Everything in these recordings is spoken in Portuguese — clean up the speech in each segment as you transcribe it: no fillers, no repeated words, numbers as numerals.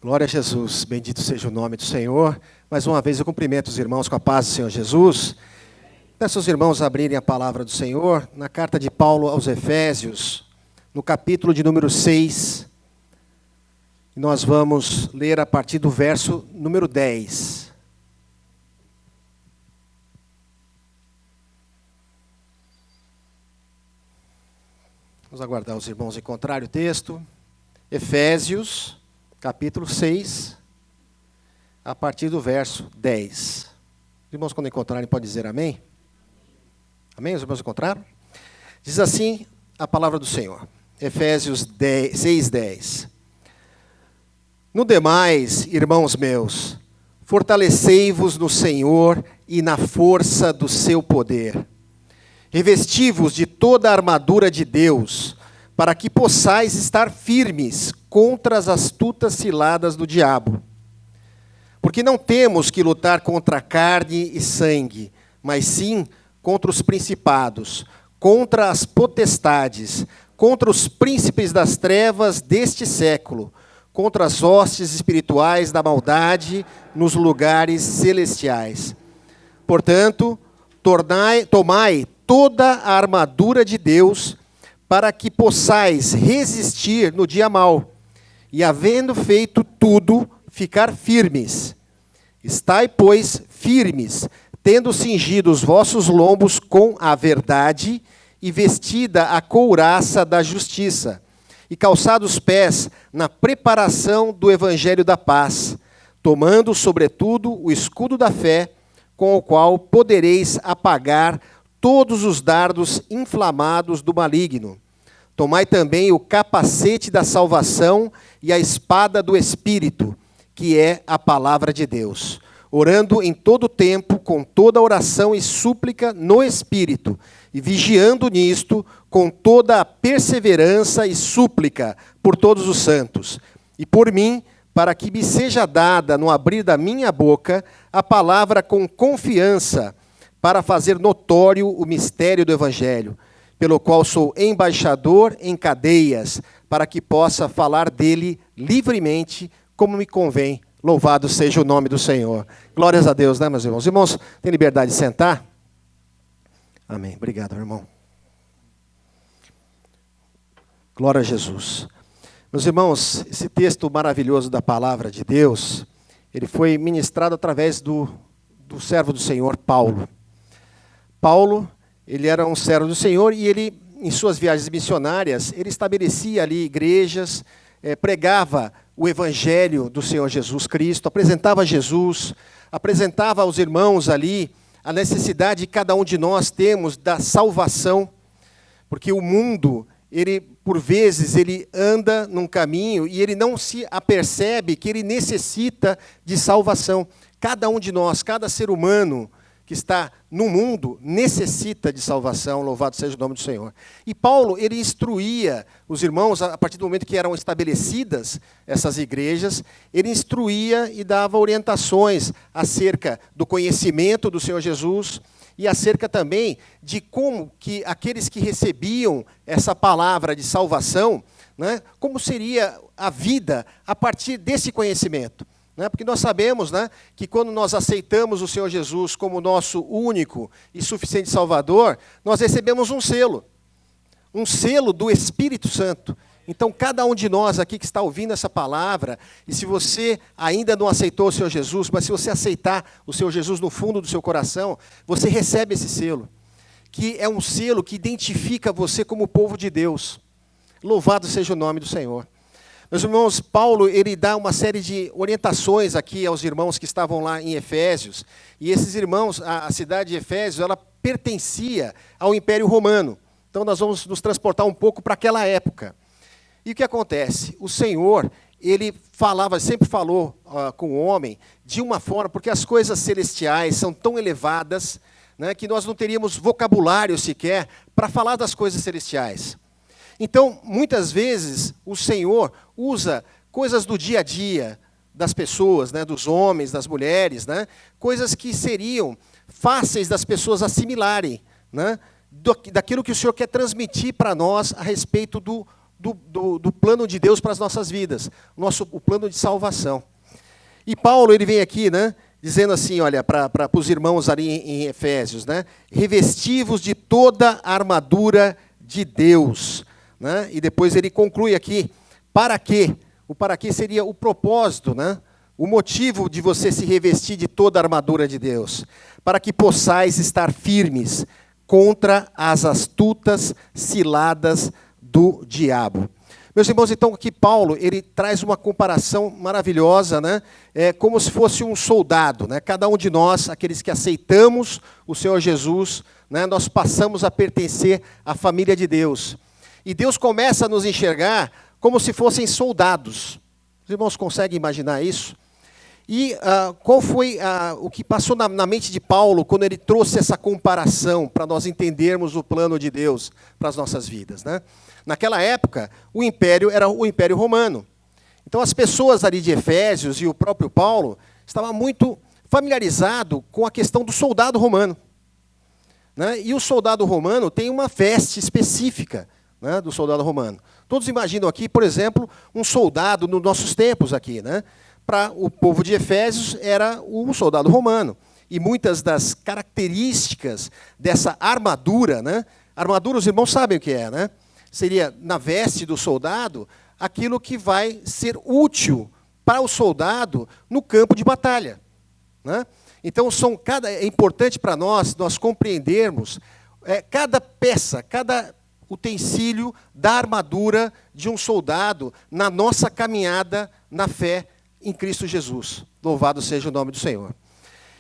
Glória a Jesus, bendito seja o nome do Senhor. Mais uma vez eu cumprimento os irmãos com a paz do Senhor Jesus. Peço aos irmãos abrirem a palavra do Senhor na carta de Paulo aos Efésios, no capítulo de número 6. Nós vamos ler a partir do verso número 10. Vamos aguardar os irmãos encontrarem o texto. Efésios, capítulo 6, a partir do verso 10. Os irmãos, quando encontrarem, podem dizer amém? Amém? Os irmãos encontraram? Diz assim a palavra do Senhor. Efésios 6:10. No demais, irmãos meus, fortalecei-vos no Senhor e na força do seu poder. Revesti-vos de toda a armadura de Deus, para que possais estar firmes contra as astutas ciladas do diabo. Porque não temos que lutar contra carne e sangue, mas sim contra os principados, contra as potestades, contra os príncipes das trevas deste século, contra as hostes espirituais da maldade nos lugares celestiais. Portanto, tomai toda a armadura de Deus, para que possais resistir no dia mau, e havendo feito tudo, ficar firmes. Estai, pois, firmes, tendo cingido os vossos lombos com a verdade, e vestida a couraça da justiça, e calçados os pés na preparação do evangelho da paz, tomando, sobretudo, o escudo da fé, com o qual podereis apagar todos os dardos inflamados do maligno. Tomai também o capacete da salvação e a espada do Espírito, que é a palavra de Deus, orando em todo tempo, com toda oração e súplica no Espírito, e vigiando nisto com toda a perseverança e súplica por todos os santos, e por mim, para que me seja dada, no abrir da minha boca, a palavra com confiança, para fazer notório o mistério do Evangelho, pelo qual sou embaixador em cadeias, para que possa falar dele livremente, como me convém. Louvado seja o nome do Senhor. Glórias a Deus, né, meus irmãos? Irmãos, tem liberdade de sentar? Amém. Obrigado, irmão. Glória a Jesus. Meus irmãos, esse texto maravilhoso da palavra de Deus, ele foi ministrado através do servo do Senhor, Paulo. Paulo, ele era um servo do Senhor e ele, em suas viagens missionárias, ele estabelecia ali igrejas, pregava o evangelho do Senhor Jesus Cristo, apresentava Jesus, apresentava aos irmãos ali a necessidade que cada um de nós temos da salvação, porque o mundo, ele, por vezes, ele anda num caminho e ele não se apercebe que ele necessita de salvação. Cada um de nós, cada ser humano que está no mundo, necessita de salvação, louvado seja o nome do Senhor. E Paulo, ele instruía os irmãos, a partir do momento que eram estabelecidas essas igrejas, ele instruía e dava orientações acerca do conhecimento do Senhor Jesus e acerca também de como que aqueles que recebiam essa palavra de salvação, né, como seria a vida a partir desse conhecimento. Porque nós sabemos, que quando nós aceitamos o Senhor Jesus como nosso único e suficiente Salvador, nós recebemos um selo do Espírito Santo. Então, cada um de nós aqui que está ouvindo essa palavra, e se você ainda não aceitou o Senhor Jesus, mas se você aceitar o Senhor Jesus no fundo do seu coração, você recebe esse selo, que é um selo que identifica você como povo de Deus. Louvado seja o nome do Senhor. Meus irmãos, Paulo, ele dá uma série de orientações aqui aos irmãos que estavam lá em Efésios. E esses irmãos, a cidade de Efésios, ela pertencia ao Império Romano. Então nós vamos nos transportar um pouco para aquela época. E o que acontece? O Senhor, ele sempre falou com o homem de uma forma, porque as coisas celestiais são tão elevadas, que nós não teríamos vocabulário sequer para falar das coisas celestiais. Então, muitas vezes, o Senhor usa coisas do dia a dia das pessoas, dos homens, das mulheres, coisas que seriam fáceis das pessoas assimilarem, daquilo que o Senhor quer transmitir para nós a respeito do do plano de Deus para as nossas vidas, o plano de salvação. E Paulo, ele vem aqui, né, dizendo assim, olha, para os irmãos ali em Efésios, né, revestivos de toda a armadura de Deus. Né, e depois ele conclui aqui, para quê? O para quê seria o propósito, né, o motivo de você se revestir de toda a armadura de Deus, para que possais estar firmes contra as astutas ciladas do diabo. Meus irmãos, então aqui Paulo, ele traz uma comparação maravilhosa, né? É como se fosse um soldado, né? Cada um de nós, aqueles que aceitamos o Senhor Jesus, né? Nós passamos a pertencer à família de Deus. E Deus começa a nos enxergar como se fossem soldados. Os irmãos conseguem imaginar isso? E qual foi o que passou na mente de Paulo quando ele trouxe essa comparação para nós entendermos o plano de Deus para as nossas vidas, né? Naquela época, o império era o Império Romano. Então, as pessoas ali de Efésios e o próprio Paulo estavam muito familiarizados com a questão do soldado romano. Né? E o soldado romano tem uma veste específica, né, do soldado romano. Todos imaginam aqui, por exemplo, um soldado nos nossos tempos aqui, né? Para o povo de Efésios era o soldado romano. E muitas das características dessa armadura, né? Armadura, os irmãos sabem o que é, né? Seria, na veste do soldado, aquilo que vai ser útil para o soldado no campo de batalha. Né? Então, é importante para nós compreendermos cada peça, cada utensílio da armadura de um soldado na nossa caminhada na fé em Cristo Jesus. Louvado seja o nome do Senhor.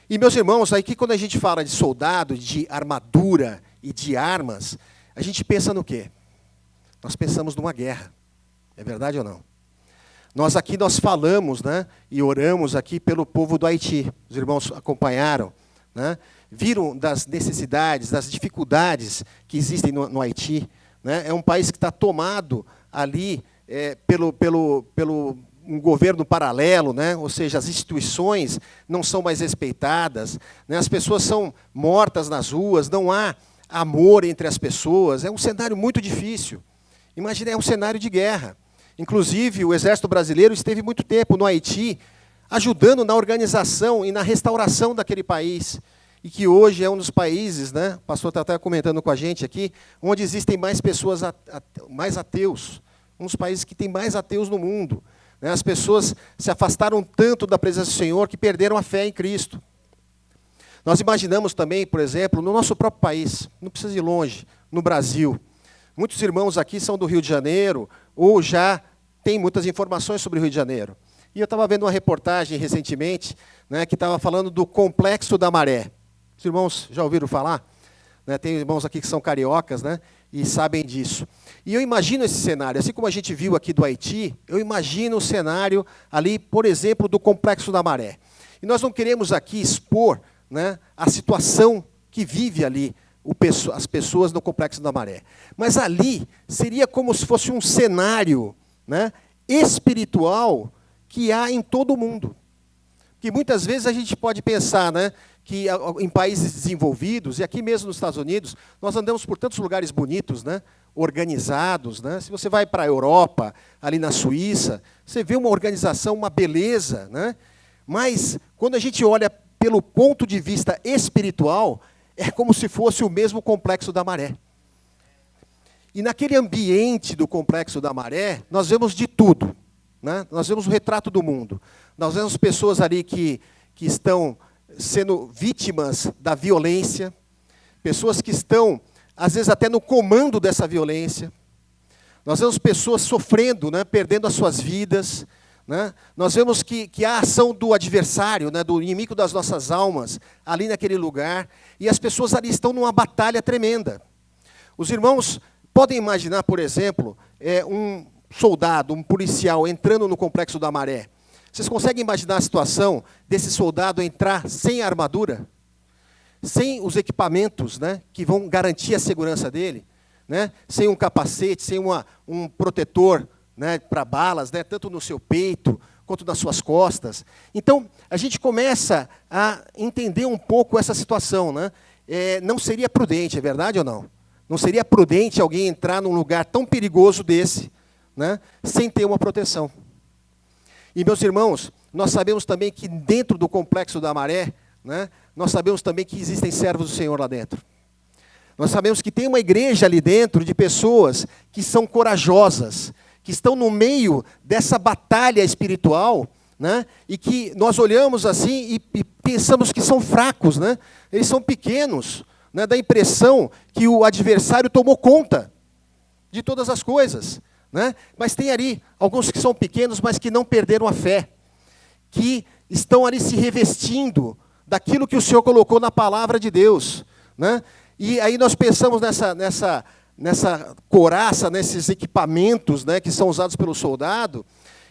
E, meus irmãos, aqui quando a gente fala de soldado, de armadura e de armas, a gente pensa no quê? Nós pensamos numa guerra. É verdade ou não? Nós falamos, né, e oramos aqui pelo povo do Haiti. Os irmãos acompanharam, né? Viram das necessidades, das dificuldades que existem no Haiti. Né? É um país que está tomado ali pelo um governo paralelo, né? Ou seja, as instituições não são mais respeitadas, né? As pessoas são mortas nas ruas, não há amor entre as pessoas. É um cenário muito difícil. Imagina, é um cenário de guerra. Inclusive, o Exército Brasileiro esteve muito tempo no Haiti, ajudando na organização e na restauração daquele país. E que hoje é um dos países, né? O pastor está até comentando com a gente aqui, onde existem mais pessoas, mais ateus. Um dos países que tem mais ateus no mundo. Né? As pessoas se afastaram tanto da presença do Senhor que perderam a fé em Cristo. Nós imaginamos também, por exemplo, no nosso próprio país, não precisa ir longe, no Brasil. Muitos irmãos aqui são do Rio de Janeiro, ou já têm muitas informações sobre o Rio de Janeiro. E eu estava vendo uma reportagem recentemente, né, que estava falando do Complexo da Maré. Os irmãos já ouviram falar? Né, tem irmãos aqui que são cariocas, né, e sabem disso. E eu imagino esse cenário, assim como a gente viu aqui do Haiti, eu imagino o cenário ali, por exemplo, do Complexo da Maré. E nós não queremos aqui expor, né, a situação que vive ali as pessoas no Complexo da Maré. Mas ali seria como se fosse um cenário, né, espiritual que há em todo o mundo. Que muitas vezes a gente pode pensar, né, que em países desenvolvidos, e aqui mesmo nos Estados Unidos, nós andamos por tantos lugares bonitos, né, organizados. Né? Se você vai para a Europa, ali na Suíça, você vê uma organização, uma beleza. Né? Mas, quando a gente olha pelo ponto de vista espiritual, é como se fosse o mesmo Complexo da Maré. E naquele ambiente do Complexo da Maré, nós vemos de tudo. Né? Nós vemos o retrato do mundo. Nós vemos pessoas ali que estão sendo vítimas da violência, pessoas que estão, às vezes, até no comando dessa violência. Nós vemos pessoas sofrendo, né? Perdendo as suas vidas. Né? Nós vemos que há a ação do adversário, né? Do inimigo das nossas almas, ali naquele lugar. E as pessoas ali estão numa batalha tremenda. Os irmãos podem imaginar, por exemplo, um soldado, um policial entrando no Complexo da Maré. Vocês conseguem imaginar a situação desse soldado entrar sem armadura? Sem os equipamentos, né, que vão garantir a segurança dele? Né? Sem um capacete, sem um protetor, né, para balas, né, tanto no seu peito quanto nas suas costas. Então, a gente começa a entender um pouco essa situação. Né? Não seria prudente, é verdade ou não? Não seria prudente alguém entrar num lugar tão perigoso desse, né, sem ter uma proteção. E, meus irmãos, nós sabemos também que dentro do complexo da Maré, né, nós sabemos também que existem servos do Senhor lá dentro. Nós sabemos que tem uma igreja ali dentro de pessoas que são corajosas, que estão no meio dessa batalha espiritual, né, e que nós olhamos assim e pensamos que são fracos, né, eles são pequenos, né, dá a impressão que o adversário tomou conta de todas as coisas, né, mas tem ali alguns que são pequenos, mas que não perderam a fé, que estão ali se revestindo daquilo que o Senhor colocou na palavra de Deus, né? E aí nós pensamos nessa couraça, nesses equipamentos, né, que são usados pelo soldado,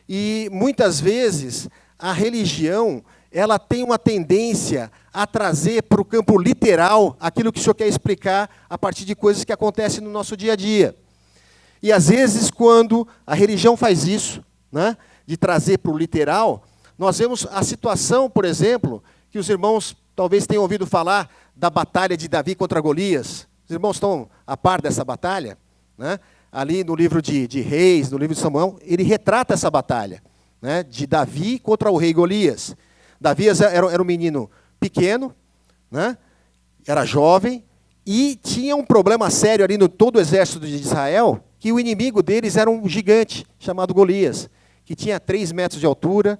e muitas vezes a religião, ela tem uma tendência a trazer para o campo literal aquilo que o Senhor quer explicar a partir de coisas que acontecem no nosso dia a dia. E às vezes, quando a religião faz isso, né, de trazer para o literal, nós vemos a situação, por exemplo, que os irmãos talvez tenham ouvido falar da batalha de Davi contra Golias. Os irmãos estão a par dessa batalha, né? Ali no livro de Reis, no livro de Samuel, ele retrata essa batalha, né, de Davi contra o rei Golias. Davi era um menino pequeno, né, era jovem, e tinha um problema sério ali no todo o exército de Israel, que o inimigo deles era um gigante chamado Golias, que tinha 3 metros de altura,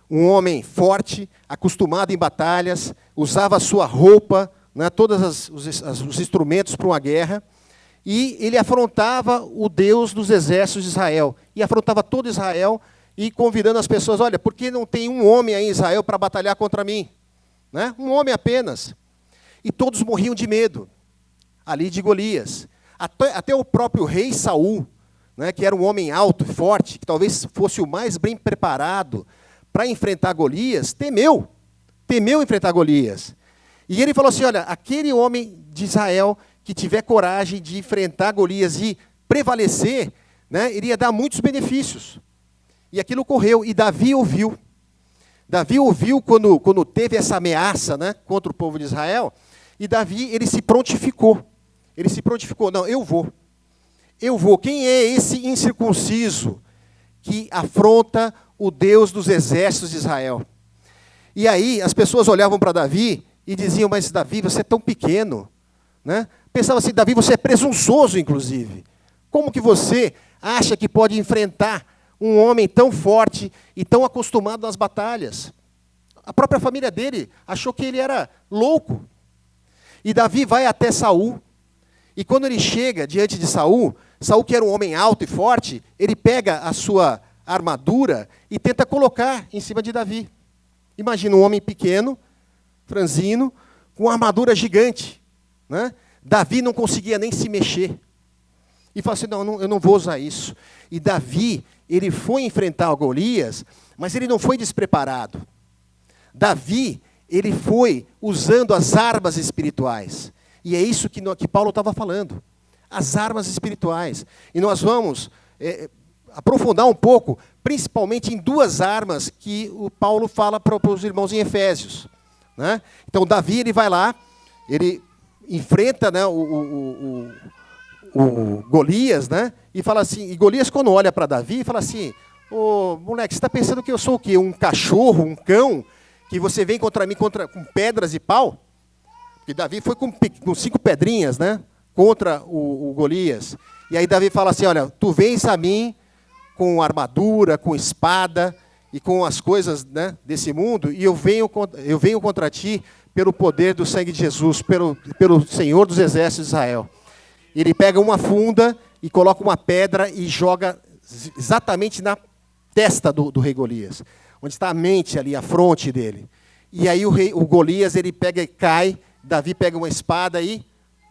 um homem forte, acostumado em batalhas, usava a sua roupa, né, todos os instrumentos para uma guerra, e ele afrontava o Deus dos exércitos de Israel, e afrontava todo Israel, e convidando as pessoas, olha, por que não tem um homem aí em Israel para batalhar contra mim? Né? Um homem apenas. E todos morriam de medo, ali de Golias. Até o próprio rei Saul, né, que era um homem alto e forte, que talvez fosse o mais bem preparado para enfrentar Golias, temeu enfrentar Golias. E ele falou assim, olha, aquele homem de Israel que tiver coragem de enfrentar Golias e prevalecer, né, iria dar muitos benefícios. E aquilo ocorreu, e Davi ouviu. Davi ouviu quando teve essa ameaça, né, contra o povo de Israel, e Davi, ele se prontificou. Não, eu vou. Quem é esse incircunciso que afronta o Deus dos exércitos de Israel? E aí as pessoas olhavam para Davi e diziam, mas Davi, você é tão pequeno, né? Pensavam assim, Davi, você é presunçoso, inclusive. Como que você acha que pode enfrentar um homem tão forte e tão acostumado nas batalhas? A própria família dele achou que ele era louco. E Davi vai até Saul, e quando ele chega diante de Saul, Saul, que era um homem alto e forte, ele pega a sua armadura e tenta colocar em cima de Davi. Imagina um homem pequeno, franzino, com uma armadura gigante, né? Davi não conseguia nem se mexer. E falou assim, não, eu não vou usar isso. E Davi, ele foi enfrentar o Golias, mas ele não foi despreparado. Davi, ele foi usando as armas espirituais. E é isso que Paulo estava falando. As armas espirituais. E nós vamos aprofundar um pouco, principalmente em 2 armas que o Paulo fala para os irmãos em Efésios, né? Então, Davi, ele vai lá, ele enfrenta, né, o Golias, né? E fala assim, e Golias, quando olha para Davi, fala assim, ô, moleque, você está pensando que eu sou o quê? Um cachorro, um cão, que você vem contra mim com pedras e pau? Porque Davi foi com 5 pedrinhas, né, contra o Golias. E aí Davi fala assim, olha, tu vens a mim com armadura, com espada e com as coisas, né, desse mundo, e eu venho contra ti pelo poder do sangue de Jesus, pelo Senhor dos exércitos de Israel. Ele pega uma funda e coloca uma pedra e joga exatamente na testa do rei Golias, onde está a mente ali, a fronte dele. E aí o Golias, ele pega e cai, Davi pega uma espada e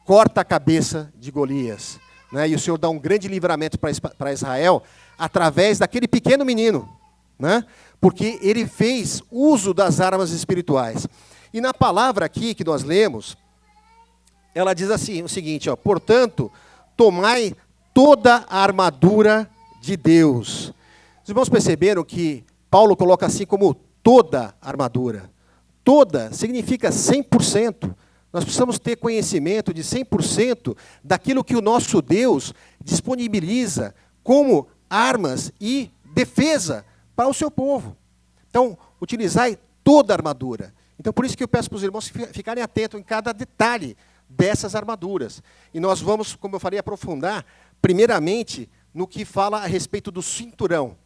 corta a cabeça de Golias, né? E o Senhor dá um grande livramento para Israel, através daquele pequeno menino, né? Porque ele fez uso das armas espirituais. E na palavra aqui que nós lemos, ela diz assim, o seguinte, ó, portanto, tomai toda a armadura de Deus. Os irmãos perceberam que Paulo coloca assim como toda a armadura. Toda significa 100%. Nós precisamos ter conhecimento de 100% daquilo que o nosso Deus disponibiliza como armas e defesa para o seu povo. Então, utilizai toda a armadura. Então, por isso que eu peço para os irmãos ficarem atentos em cada detalhe dessas armaduras. E nós vamos, como eu falei, aprofundar, primeiramente, no que fala a respeito do cinturão,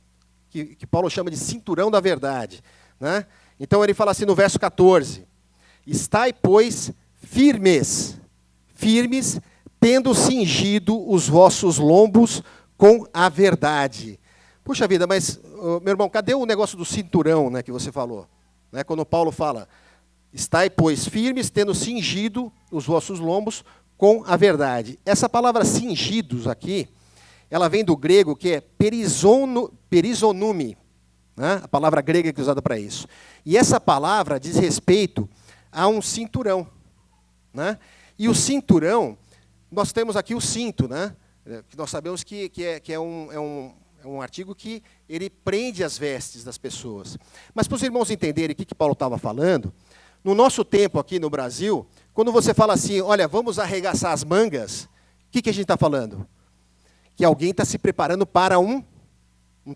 que Paulo chama de cinturão da verdade, né? Então, ele fala assim no verso 14, estai, pois, firmes, tendo cingido os vossos lombos com a verdade. Puxa vida, mas, meu irmão, cadê o negócio do cinturão, né, que você falou? Né, quando Paulo fala, estai, pois, firmes, tendo cingido os vossos lombos com a verdade. Essa palavra cingidos aqui, ela vem do grego, que é perizonume, né, a palavra grega que é usada para isso. E essa palavra diz respeito a um cinturão, né? E o cinturão, nós temos aqui o cinto, né? Que nós sabemos que é um artigo que ele prende as vestes das pessoas. Mas para os irmãos entenderem o que Paulo estava falando, no nosso tempo aqui no Brasil, quando você fala assim, olha, vamos arregaçar as mangas, o que a gente está falando? Que alguém está se preparando para um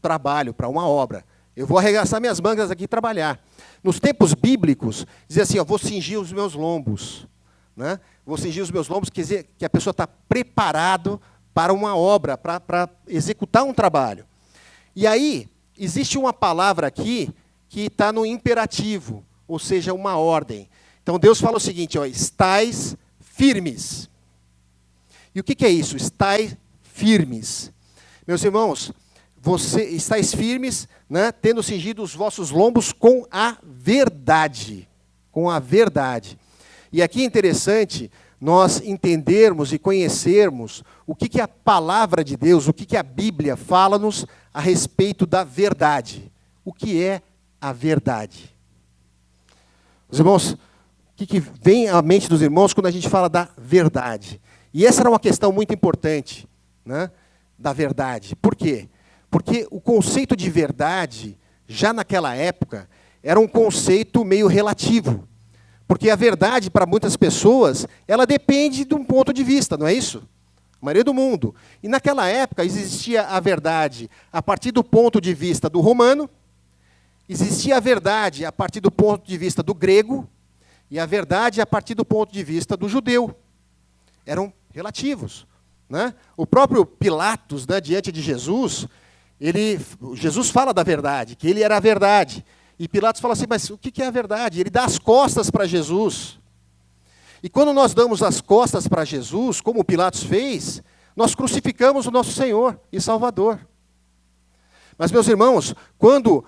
trabalho, para uma obra. Eu vou arregaçar minhas mangas aqui e trabalhar. Nos tempos bíblicos, dizia assim, vou cingir os meus lombos. Né? Vou cingir os meus lombos, quer dizer que a pessoa está preparado para uma obra, para executar um trabalho. E aí, existe uma palavra aqui que está no imperativo, ou seja, uma ordem. Então, Deus fala o seguinte, estais firmes. E o que é isso? Estais firmes. Meus irmãos, estais firmes, né, tendo cingido os vossos lombos com a verdade. Com a verdade. E aqui é interessante nós entendermos e conhecermos o que a palavra de Deus, o que a Bíblia fala-nos a respeito da verdade. O que é a verdade? Os irmãos, o que vem à mente dos irmãos quando a gente fala da verdade? E essa era uma questão muito importante, né, da verdade. Por quê? Porque o conceito de verdade, já naquela época, era um conceito meio relativo. Porque a verdade, para muitas pessoas, ela depende de um ponto de vista, não é isso? A maioria do mundo. E naquela época existia a verdade a partir do ponto de vista do romano, existia a verdade a partir do ponto de vista do grego, e a verdade a partir do ponto de vista do judeu. Eram relativos. Né? O próprio Pilatos, né, diante de Jesus, Jesus fala da verdade, que ele era a verdade. E Pilatos fala assim, mas o que é a verdade? Ele dá as costas para Jesus. E quando nós damos as costas para Jesus, como Pilatos fez, nós crucificamos o nosso Senhor e Salvador. Mas, meus irmãos, quando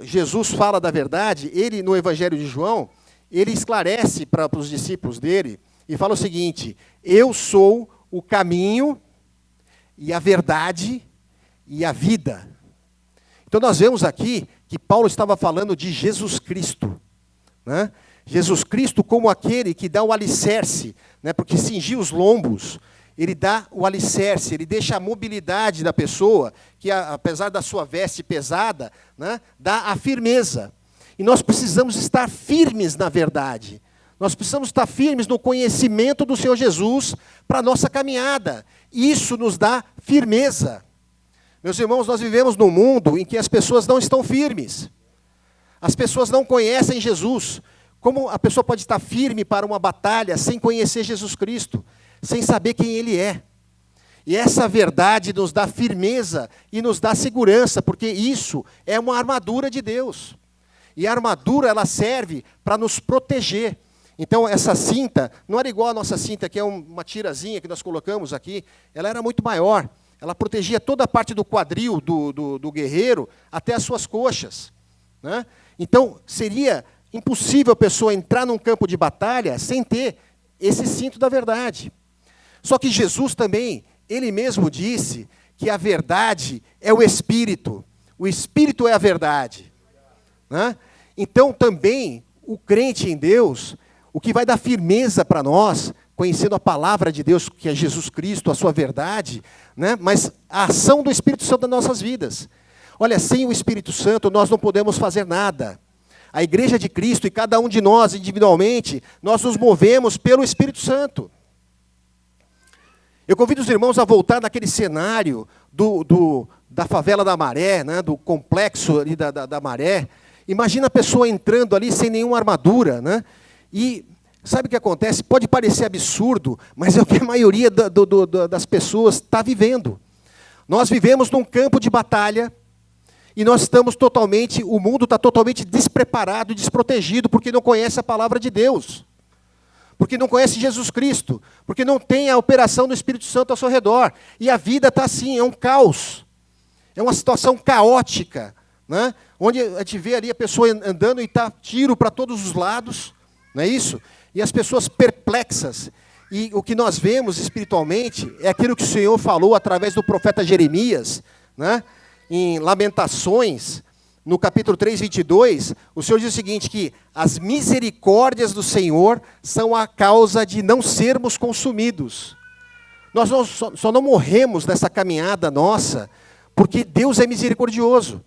Jesus fala da verdade, ele, no Evangelho de João, ele esclarece para os discípulos dele e fala o seguinte, eu sou o caminho e a verdade e a vida. Então, nós vemos aqui que Paulo estava falando de Jesus Cristo. Né? Jesus Cristo como aquele que dá o alicerce, né? Porque cingir os lombos, ele dá o alicerce, ele deixa a mobilidade da pessoa, que apesar da sua veste pesada, né, dá a firmeza. E nós precisamos estar firmes na verdade. Nós precisamos estar firmes no conhecimento do Senhor Jesus para a nossa caminhada. Isso nos dá firmeza. Meus irmãos, nós vivemos num mundo em que as pessoas não estão firmes. As pessoas não conhecem Jesus. Como a pessoa pode estar firme para uma batalha sem conhecer Jesus Cristo, sem saber quem Ele é? E essa verdade nos dá firmeza e nos dá segurança, porque isso é uma armadura de Deus. E a armadura, ela serve para nos proteger. Então, essa cinta, não era igual a nossa cinta, que é uma tirazinha que nós colocamos aqui, ela era muito maior. Ela protegia toda a parte do quadril do guerreiro até as suas coxas. Né? Então, seria impossível a pessoa entrar num campo de batalha sem ter esse cinto da verdade. Só que Jesus também, ele mesmo disse que a verdade é o Espírito. O Espírito é a verdade. Né? Então, também, o crente em Deus, o que vai dar firmeza para nós, conhecendo a palavra de Deus, que é Jesus Cristo, a sua verdade, né? Mas a ação do Espírito Santo nas nossas vidas. Olha, sem o Espírito Santo nós não podemos fazer nada. A igreja de Cristo e cada um de nós individualmente, nós nos movemos pelo Espírito Santo. Eu convido os irmãos a voltar naquele cenário da favela da Maré, né, do complexo ali da Maré. Imagina a pessoa entrando ali sem nenhuma armadura, né? E sabe o que acontece? Pode parecer absurdo, mas é o que a maioria das pessoas está vivendo. Nós vivemos num campo de batalha e nós estamos totalmente, o mundo está totalmente despreparado, desprotegido, porque não conhece a palavra de Deus. Porque não conhece Jesus Cristo, porque não tem a operação do Espírito Santo ao seu redor. E a vida está assim, é um caos. É uma situação caótica, né? Onde a gente vê ali a pessoa andando e está tiro para todos os lados, não é isso? E as pessoas perplexas. E o que nós vemos espiritualmente é aquilo que o Senhor falou através do profeta Jeremias, né? Em Lamentações, no capítulo 3, 22, o Senhor diz o seguinte, que as misericórdias do Senhor são a causa de não sermos consumidos. Nós só não morremos nessa caminhada nossa, porque Deus é misericordioso.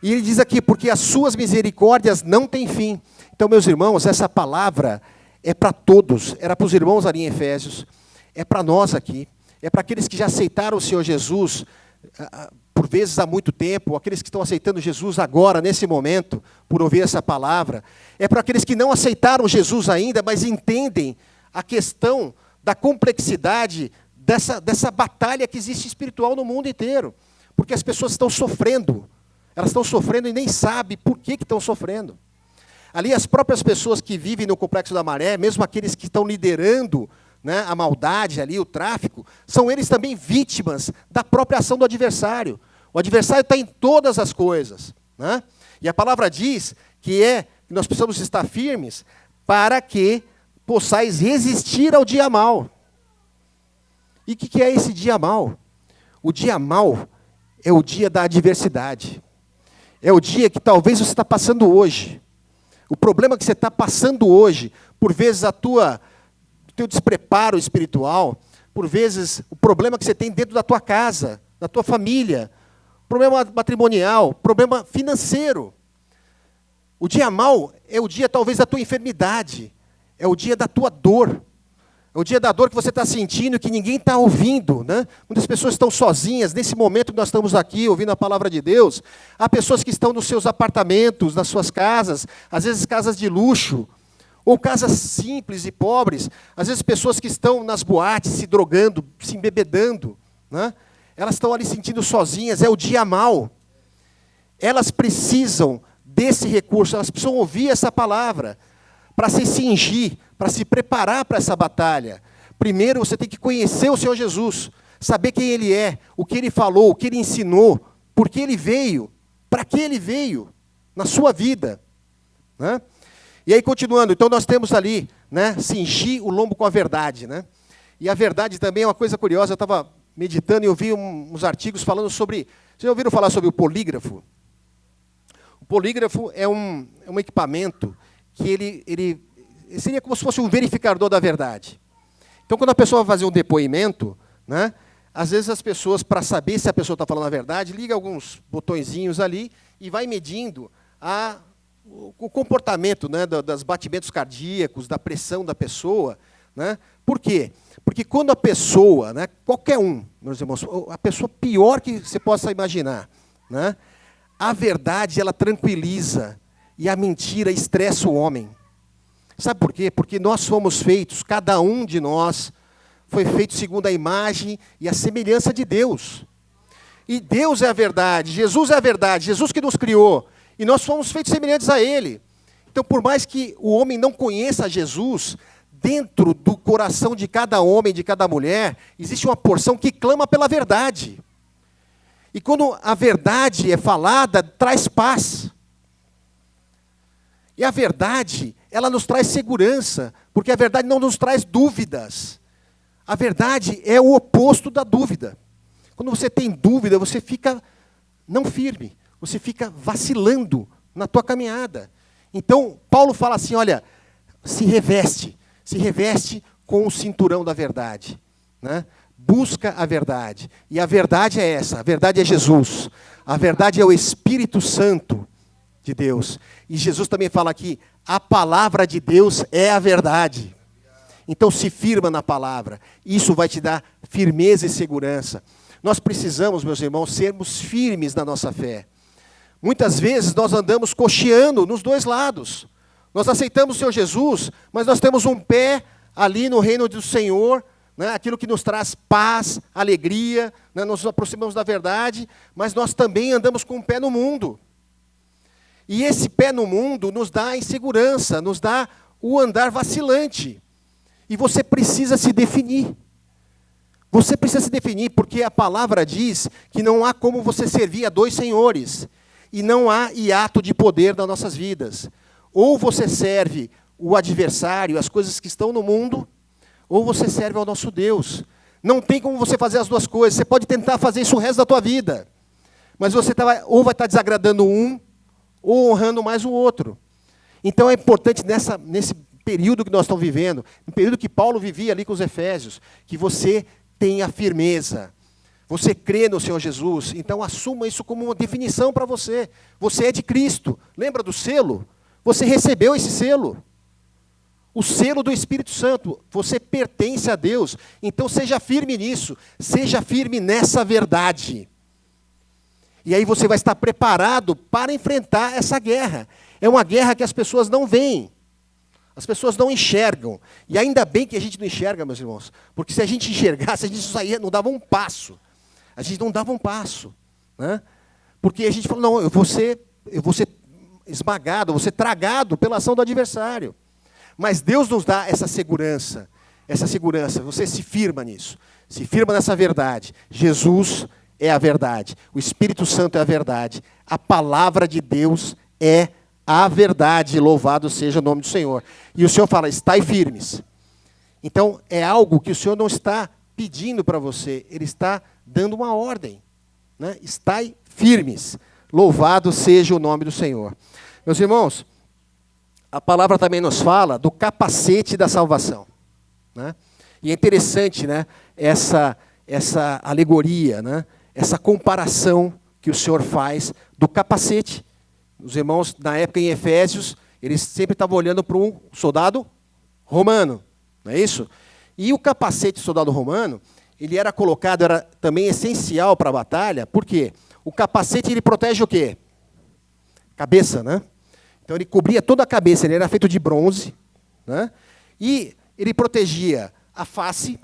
E ele diz aqui, porque as suas misericórdias não têm fim. Então, meus irmãos, essa palavra é para todos, era para os irmãos ali em Efésios, é para nós aqui, é para aqueles que já aceitaram o Senhor Jesus, por vezes há muito tempo, aqueles que estão aceitando Jesus agora, nesse momento, por ouvir essa palavra, é para aqueles que não aceitaram Jesus ainda, mas entendem a questão da complexidade dessa batalha que existe espiritual no mundo inteiro, porque as pessoas estão sofrendo, elas estão sofrendo e nem sabem por que estão sofrendo. Ali as próprias pessoas que vivem no Complexo da Maré, mesmo aqueles que estão liderando, né, a maldade ali, o tráfico, são eles também vítimas da própria ação do adversário. O adversário está em todas as coisas, né? E a palavra diz que nós precisamos estar firmes para que possais resistir ao dia mau. E o que é esse dia mau? O dia mau é o dia da adversidade. É o dia que talvez você está passando hoje. O problema que você está passando hoje, por vezes o teu despreparo espiritual, por vezes o problema que você tem dentro da tua casa, da tua família, problema matrimonial, problema financeiro. O dia mau é o dia talvez da tua enfermidade, é o dia da tua dor, é o dia da dor que você está sentindo, que ninguém está ouvindo, né? Muitas pessoas estão sozinhas, nesse momento que nós estamos aqui, ouvindo a palavra de Deus, há pessoas que estão nos seus apartamentos, nas suas casas, às vezes casas de luxo, ou casas simples e pobres, às vezes pessoas que estão nas boates, se drogando, se embebedando, né? Elas estão ali sentindo sozinhas, é o dia mau. Elas precisam desse recurso, elas precisam ouvir essa palavra, para se cingir, para se preparar para essa batalha. Primeiro você tem que conhecer o Senhor Jesus, saber quem Ele é, o que Ele falou, o que Ele ensinou, por que Ele veio, para que Ele veio na sua vida, né? E aí, continuando, então nós temos ali, né, cingir o lombo com a verdade, né? E a verdade também é uma coisa curiosa, eu estava meditando e eu vi uns artigos falando sobre... Vocês já ouviram falar sobre o polígrafo? O polígrafo é um equipamento que ele seria como se fosse um verificador da verdade. Então, quando a pessoa vai fazer um depoimento, né, às vezes as pessoas, para saber se a pessoa está falando a verdade, liga alguns botõezinhos ali e vai medindo o comportamento, né, dos batimentos cardíacos, da pressão da pessoa, né? Por quê? Porque quando a pessoa, né, qualquer um, meus irmãos, a pessoa pior que você possa imaginar, né, a verdade ela tranquiliza e a mentira estressa o homem. Sabe por quê? Porque nós fomos feitos, cada um de nós foi feito segundo a imagem e a semelhança de Deus. E Deus é a verdade, Jesus é a verdade, Jesus que nos criou. E nós fomos feitos semelhantes a Ele. Então, por mais que o homem não conheça Jesus, dentro do coração de cada homem, de cada mulher, existe uma porção que clama pela verdade. E quando a verdade é falada, traz paz. E a verdade, ela nos traz segurança, porque a verdade não nos traz dúvidas. A verdade é o oposto da dúvida. Quando você tem dúvida, você fica não firme, você fica vacilando na tua caminhada. Então, Paulo fala assim, olha, se reveste com o cinturão da verdade, né? Busca a verdade. E a verdade é essa, a verdade é Jesus. A verdade é o Espírito Santo de Deus. E Jesus também fala aqui, a palavra de Deus é a verdade. Então se firma na palavra. Isso vai te dar firmeza e segurança. nós precisamos, meus irmãos, sermos firmes na nossa fé. Muitas vezes nós andamos cocheando nos dois lados. Nós aceitamos o Senhor Jesus, mas nós temos um pé ali no reino do Senhor, né, aquilo que nos traz paz, alegria, né, nos aproximamos da verdade, mas nós também andamos com um pé no mundo. E esse pé no mundo nos dá insegurança, nos dá o andar vacilante. E você precisa se definir. Você precisa se definir, porque a palavra diz que não há como você servir a dois senhores. E não há hiato de poder nas nossas vidas. Ou você serve o adversário, as coisas que estão no mundo, ou você serve ao nosso Deus. Não tem como você fazer as duas coisas. Você pode tentar fazer isso o resto da tua vida. Mas você ou vai estar desagradando um, ou honrando mais o outro. Então é importante nesse período que nós estamos vivendo, no período que Paulo vivia ali com os Efésios, que você tenha firmeza. Você crê no Senhor Jesus, então assuma isso como uma definição para você. Você é de Cristo. Lembra do selo? Você recebeu esse selo. O selo do Espírito Santo. Você pertence a Deus. Então seja firme nisso. Seja firme nessa verdade. E aí você vai estar preparado para enfrentar essa guerra. É uma guerra que as pessoas não veem. As pessoas não enxergam. E ainda bem que a gente não enxerga, meus irmãos. Porque se a gente enxergasse, a gente saía, não dava um passo. A gente não dava um passo. Né? Porque a gente fala, não, eu vou ser esmagado, eu vou ser tragado pela ação do adversário. Mas Deus nos dá essa segurança. Você se firma nisso. Se firma nessa verdade. Jesus é a verdade. O Espírito Santo é a verdade. A palavra de Deus é a verdade. Louvado seja o nome do Senhor. E o Senhor fala, estai firmes. Então, é algo que o Senhor não está pedindo para você. Ele está dando uma ordem. Né? Estai firmes. Louvado seja o nome do Senhor. Meus irmãos, a palavra também nos fala do capacete da salvação. Né? E é interessante, né, essa alegoria, né, essa comparação que o Senhor faz do capacete. Os irmãos, na época em Efésios, eles sempre estavam olhando para um soldado romano. Não é isso? E o capacete do soldado romano, ele era colocado, era também essencial para a batalha. Por quê? O capacete, ele protege o quê? Cabeça, né? Então, ele cobria toda a cabeça, ele era feito de bronze, né? E ele protegia a face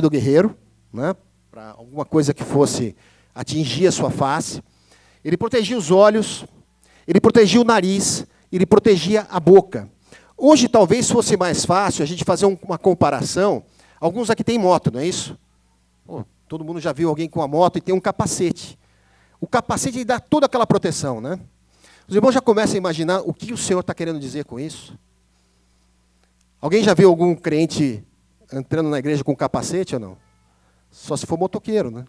do guerreiro, né? Para alguma coisa que fosse atingir a sua face. Ele protegia os olhos, ele protegia o nariz, ele protegia a boca. Hoje, talvez fosse mais fácil a gente fazer uma comparação. Alguns aqui têm moto, não é isso? Pô, todo mundo já viu alguém com uma moto e tem um capacete. O capacete dá toda aquela proteção, né? Os irmãos já começam a imaginar o que o Senhor está querendo dizer com isso? Alguém já viu algum crente entrando na igreja com capacete ou não? Só se for motoqueiro, né?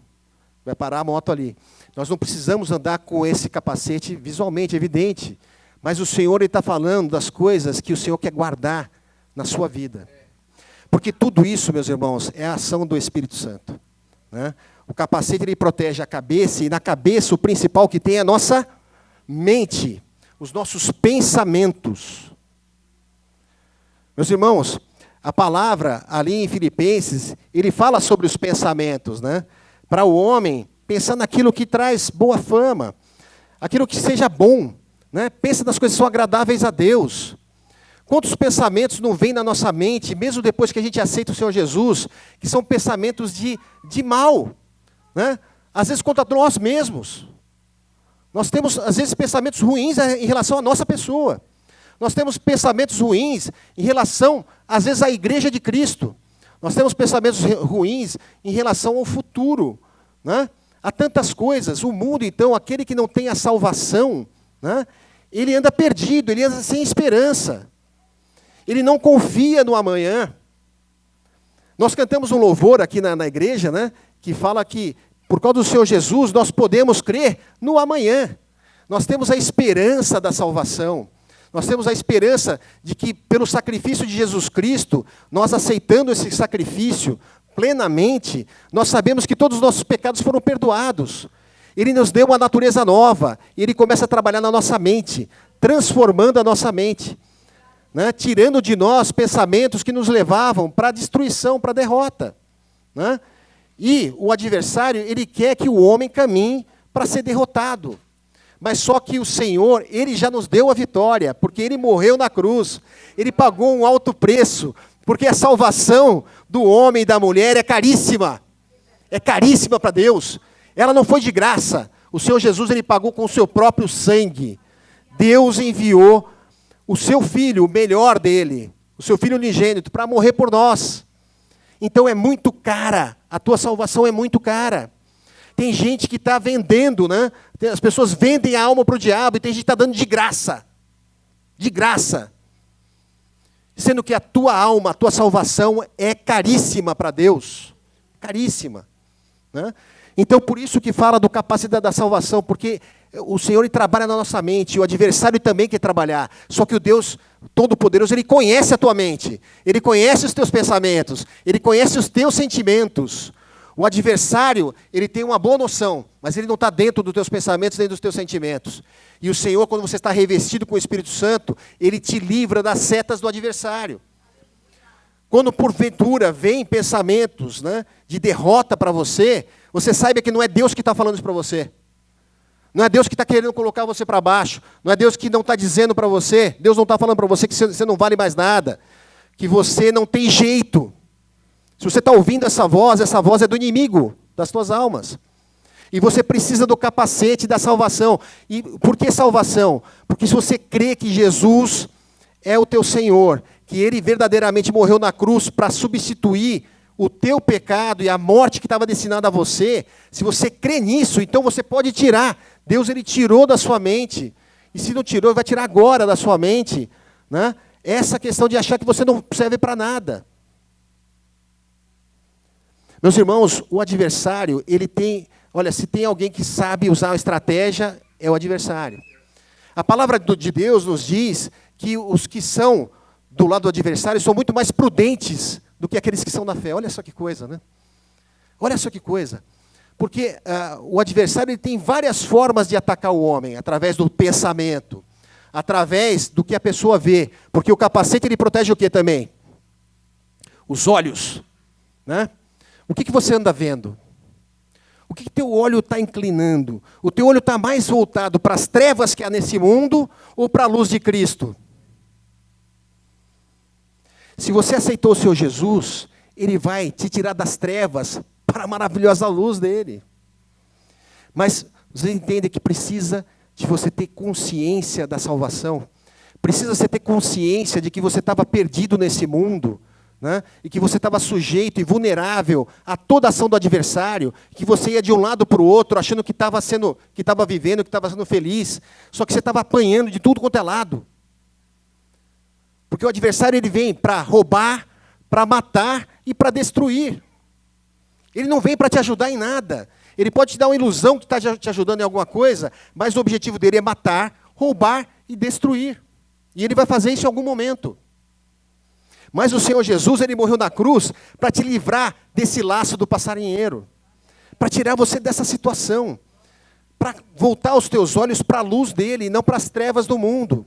Vai parar a moto ali. Nós não precisamos andar com esse capacete visualmente, evidente. Mas o Senhor está falando das coisas que o Senhor quer guardar na sua vida. Porque tudo isso, meus irmãos, é a ação do Espírito Santo. Né? O capacete ele protege a cabeça, e na cabeça o principal que tem é a nossa mente, os nossos pensamentos. Meus irmãos, a palavra ali em Filipenses, ele fala sobre os pensamentos, né? Para o homem, pensar naquilo que traz boa fama, aquilo que seja bom, né? Pensa nas coisas que são agradáveis a Deus. Quantos pensamentos não vêm na nossa mente, mesmo depois que a gente aceita o Senhor Jesus, que são pensamentos de mal, né? Às vezes contra nós mesmos. Nós temos, às vezes, pensamentos ruins em relação à nossa pessoa. Nós temos pensamentos ruins em relação, às vezes, à igreja de Cristo. Nós temos pensamentos ruins em relação ao futuro. Né? Há tantas coisas. O mundo, então, aquele que não tem a salvação, né? Ele anda perdido, ele anda sem esperança. Ele não confia no amanhã. Nós cantamos um louvor aqui na igreja, né? Que fala que, por causa do Senhor Jesus, nós podemos crer no amanhã. Nós temos a esperança da salvação. Nós temos a esperança de que, pelo sacrifício de Jesus Cristo, nós aceitando esse sacrifício plenamente, nós sabemos que todos os nossos pecados foram perdoados. Ele nos deu uma natureza nova, e Ele começa a trabalhar na nossa mente, transformando a nossa mente, né? Tirando de nós pensamentos que nos levavam para a destruição, para a derrota. Né? E o adversário, ele quer que o homem caminhe para ser derrotado. Mas só que o Senhor, Ele já nos deu a vitória, porque Ele morreu na cruz. Ele pagou um alto preço, porque a salvação do homem e da mulher é caríssima. É caríssima para Deus. Ela não foi de graça. O Senhor Jesus, Ele pagou com o seu próprio sangue. Deus enviou o seu Filho, o melhor dele, o seu Filho unigênito, para morrer por nós. Então é muito cara, a tua salvação é muito cara. Tem gente que está vendendo, né? As pessoas vendem a alma para o diabo e tem gente que está dando de graça. De graça. Sendo que a tua alma, a tua salvação é caríssima para Deus. Caríssima. Né? Então, por isso que fala do capacidade da salvação, porque o Senhor ele trabalha na nossa mente, o adversário também quer trabalhar. Só que o Deus Todo-Poderoso, Ele conhece a tua mente, Ele conhece os teus pensamentos, Ele conhece os teus sentimentos. O adversário, ele tem uma boa noção, mas ele não está dentro dos teus pensamentos nem dos teus sentimentos. E o Senhor, quando você está revestido com o Espírito Santo, Ele te livra das setas do adversário. Quando porventura vem pensamentos, né, de derrota para você, você saiba que não é Deus que está falando isso para você. Não é Deus que está querendo colocar você para baixo. Não é Deus que não está dizendo para você, Deus não está falando para você que você não vale mais nada, que você não tem jeito. Se você está ouvindo essa voz é do inimigo das tuas almas. E você precisa do capacete da salvação. E por que salvação? Porque se você crê que Jesus é o teu Senhor, que Ele verdadeiramente morreu na cruz para substituir o teu pecado e a morte que estava destinada a você, se você crê nisso, então você pode tirar. Deus Ele tirou da sua mente. E se não tirou, Ele vai tirar agora da sua mente, né? Essa questão de achar que você não serve para nada. Meus irmãos, o adversário, ele tem... Olha, se tem alguém que sabe usar a estratégia, é o adversário. A palavra de Deus nos diz que os que são do lado do adversário são muito mais prudentes do que aqueles que são da fé. Olha só que coisa, né? Olha só que coisa. Porque o adversário ele tem várias formas de atacar o homem, através do pensamento, através do que a pessoa vê. Porque o capacete ele protege o quê também? Os olhos, né? O que você anda vendo? O que teu olho está inclinando? O teu olho está mais voltado para as trevas que há nesse mundo ou para a luz de Cristo? Se você aceitou o Senhor Jesus, Ele vai te tirar das trevas para a maravilhosa luz dEle. Mas você entende que precisa de você ter consciência da salvação. Precisa você ter consciência de que você estava perdido nesse mundo, né? E que você estava sujeito e vulnerável a toda ação do adversário, que você ia de um lado para o outro, achando que estava vivendo, que estava sendo feliz, só que você estava apanhando de tudo quanto é lado. Porque o adversário ele vem para roubar, para matar e para destruir. Ele não vem para te ajudar em nada. Ele pode te dar uma ilusão que está te ajudando em alguma coisa, mas o objetivo dele é matar, roubar e destruir. E ele vai fazer isso em algum momento. Mas o Senhor Jesus, Ele morreu na cruz para te livrar desse laço do passarinheiro, para tirar você dessa situação, para voltar os teus olhos para a luz dEle e não para as trevas do mundo.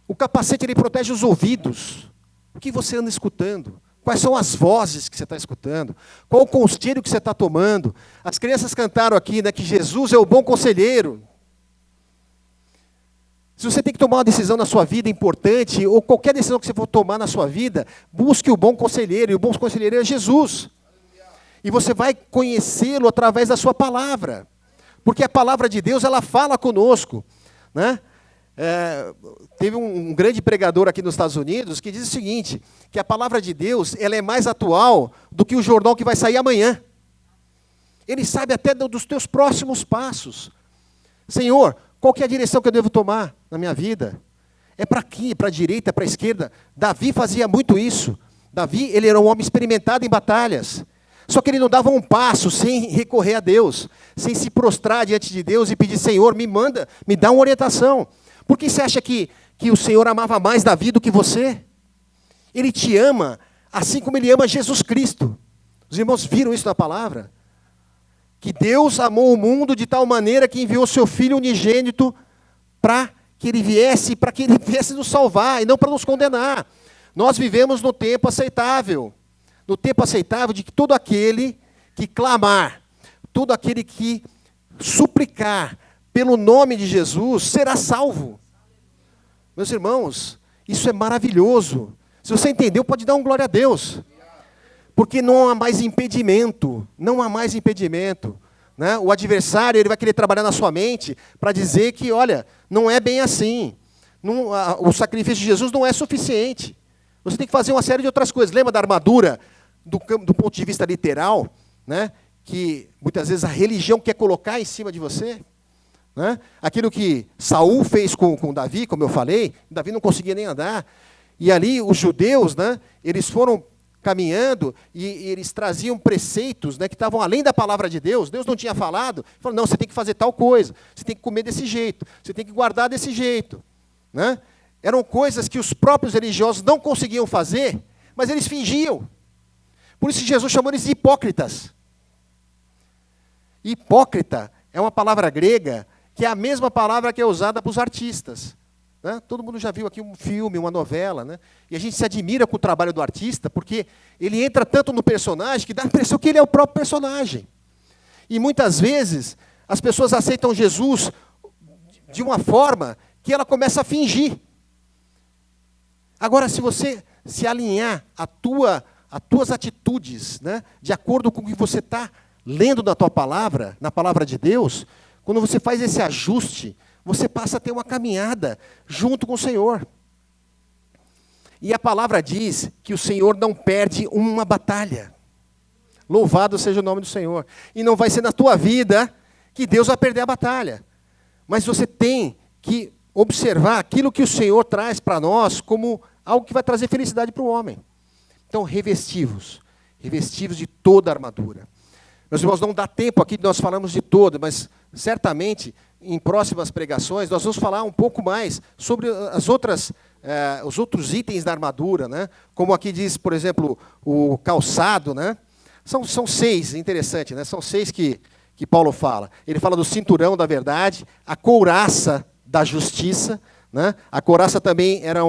O capacete, ele protege os ouvidos. O que você anda escutando? Quais são as vozes que você está escutando? Qual o conselho que você está tomando? As crianças cantaram aqui, né, que Jesus é o bom conselheiro. Se você tem que tomar uma decisão na sua vida importante, ou qualquer decisão que você for tomar na sua vida, busque o bom conselheiro, e o bom conselheiro é Jesus. E você vai conhecê-lo através da sua palavra. Porque a palavra de Deus, ela fala conosco, né? Teve um grande pregador aqui nos Estados Unidos que diz o seguinte, que a palavra de Deus ela é mais atual do que o jornal que vai sair amanhã. Ele sabe até dos teus próximos passos. Senhor, qual que é a direção que eu devo tomar na minha vida? É para aqui, para a direita, para a esquerda? Davi fazia muito isso. Davi, ele era um homem experimentado em batalhas. Só que ele não dava um passo sem recorrer a Deus, sem se prostrar diante de Deus e pedir, Senhor, me dá uma orientação. Por que você acha que o Senhor amava mais Davi do que você? Ele te ama assim como Ele ama Jesus Cristo. Os irmãos viram isso na palavra? Que Deus amou o mundo de tal maneira que enviou seu Filho unigênito para que Ele viesse nos salvar e não para nos condenar. Nós vivemos no tempo aceitável, no tempo aceitável de que todo aquele que clamar, todo aquele que suplicar pelo nome de Jesus será salvo. Meus irmãos, isso é maravilhoso. Se você entendeu, pode dar um glória a Deus. Porque não há mais impedimento, não há mais impedimento. Né? O adversário ele vai querer trabalhar na sua mente para dizer que, olha, não é bem assim. O sacrifício de Jesus não é suficiente. Você tem que fazer uma série de outras coisas. Lembra da armadura, do ponto de vista literal, né? Que muitas vezes a religião quer colocar em cima de você? Né? Aquilo que Saul fez com Davi, como eu falei, Davi não conseguia nem andar. E ali os judeus, né, eles foram caminhando e eles traziam preceitos, né, que estavam além da palavra de Deus. Deus não tinha falado. Falou, não, você tem que fazer tal coisa, você tem que comer desse jeito, você tem que guardar desse jeito. Né? Eram coisas que os próprios religiosos não conseguiam fazer, mas eles fingiam. Por isso Jesus chamou eles de hipócritas. Hipócrita é uma palavra grega que é a mesma palavra que é usada para os artistas. Né? Todo mundo já viu aqui um filme, uma novela, né? E a gente se admira com o trabalho do artista, porque ele entra tanto no personagem que dá a impressão que ele é o próprio personagem. E muitas vezes as pessoas aceitam Jesus de uma forma que ela começa a fingir. Agora, se você se alinhar as tuas atitudes, né, de acordo com o que você está lendo na tua palavra, na palavra de Deus, quando você faz esse ajuste, você passa a ter uma caminhada junto com o Senhor. E a palavra diz que o Senhor não perde uma batalha. Louvado seja o nome do Senhor. E não vai ser na tua vida que Deus vai perder a batalha. Mas você tem que observar aquilo que o Senhor traz para nós como algo que vai trazer felicidade para o homem. Então, revestivos de toda a armadura. Meus irmãos, não dá tempo aqui de nós falamos de toda, mas certamente em próximas pregações nós vamos falar um pouco mais sobre os outros itens da armadura, né? Como aqui diz, por exemplo, o calçado, né? São 6, interessante, né? São 6 que Paulo fala. Ele fala do cinturão da verdade, a couraça da justiça, né? A couraça também era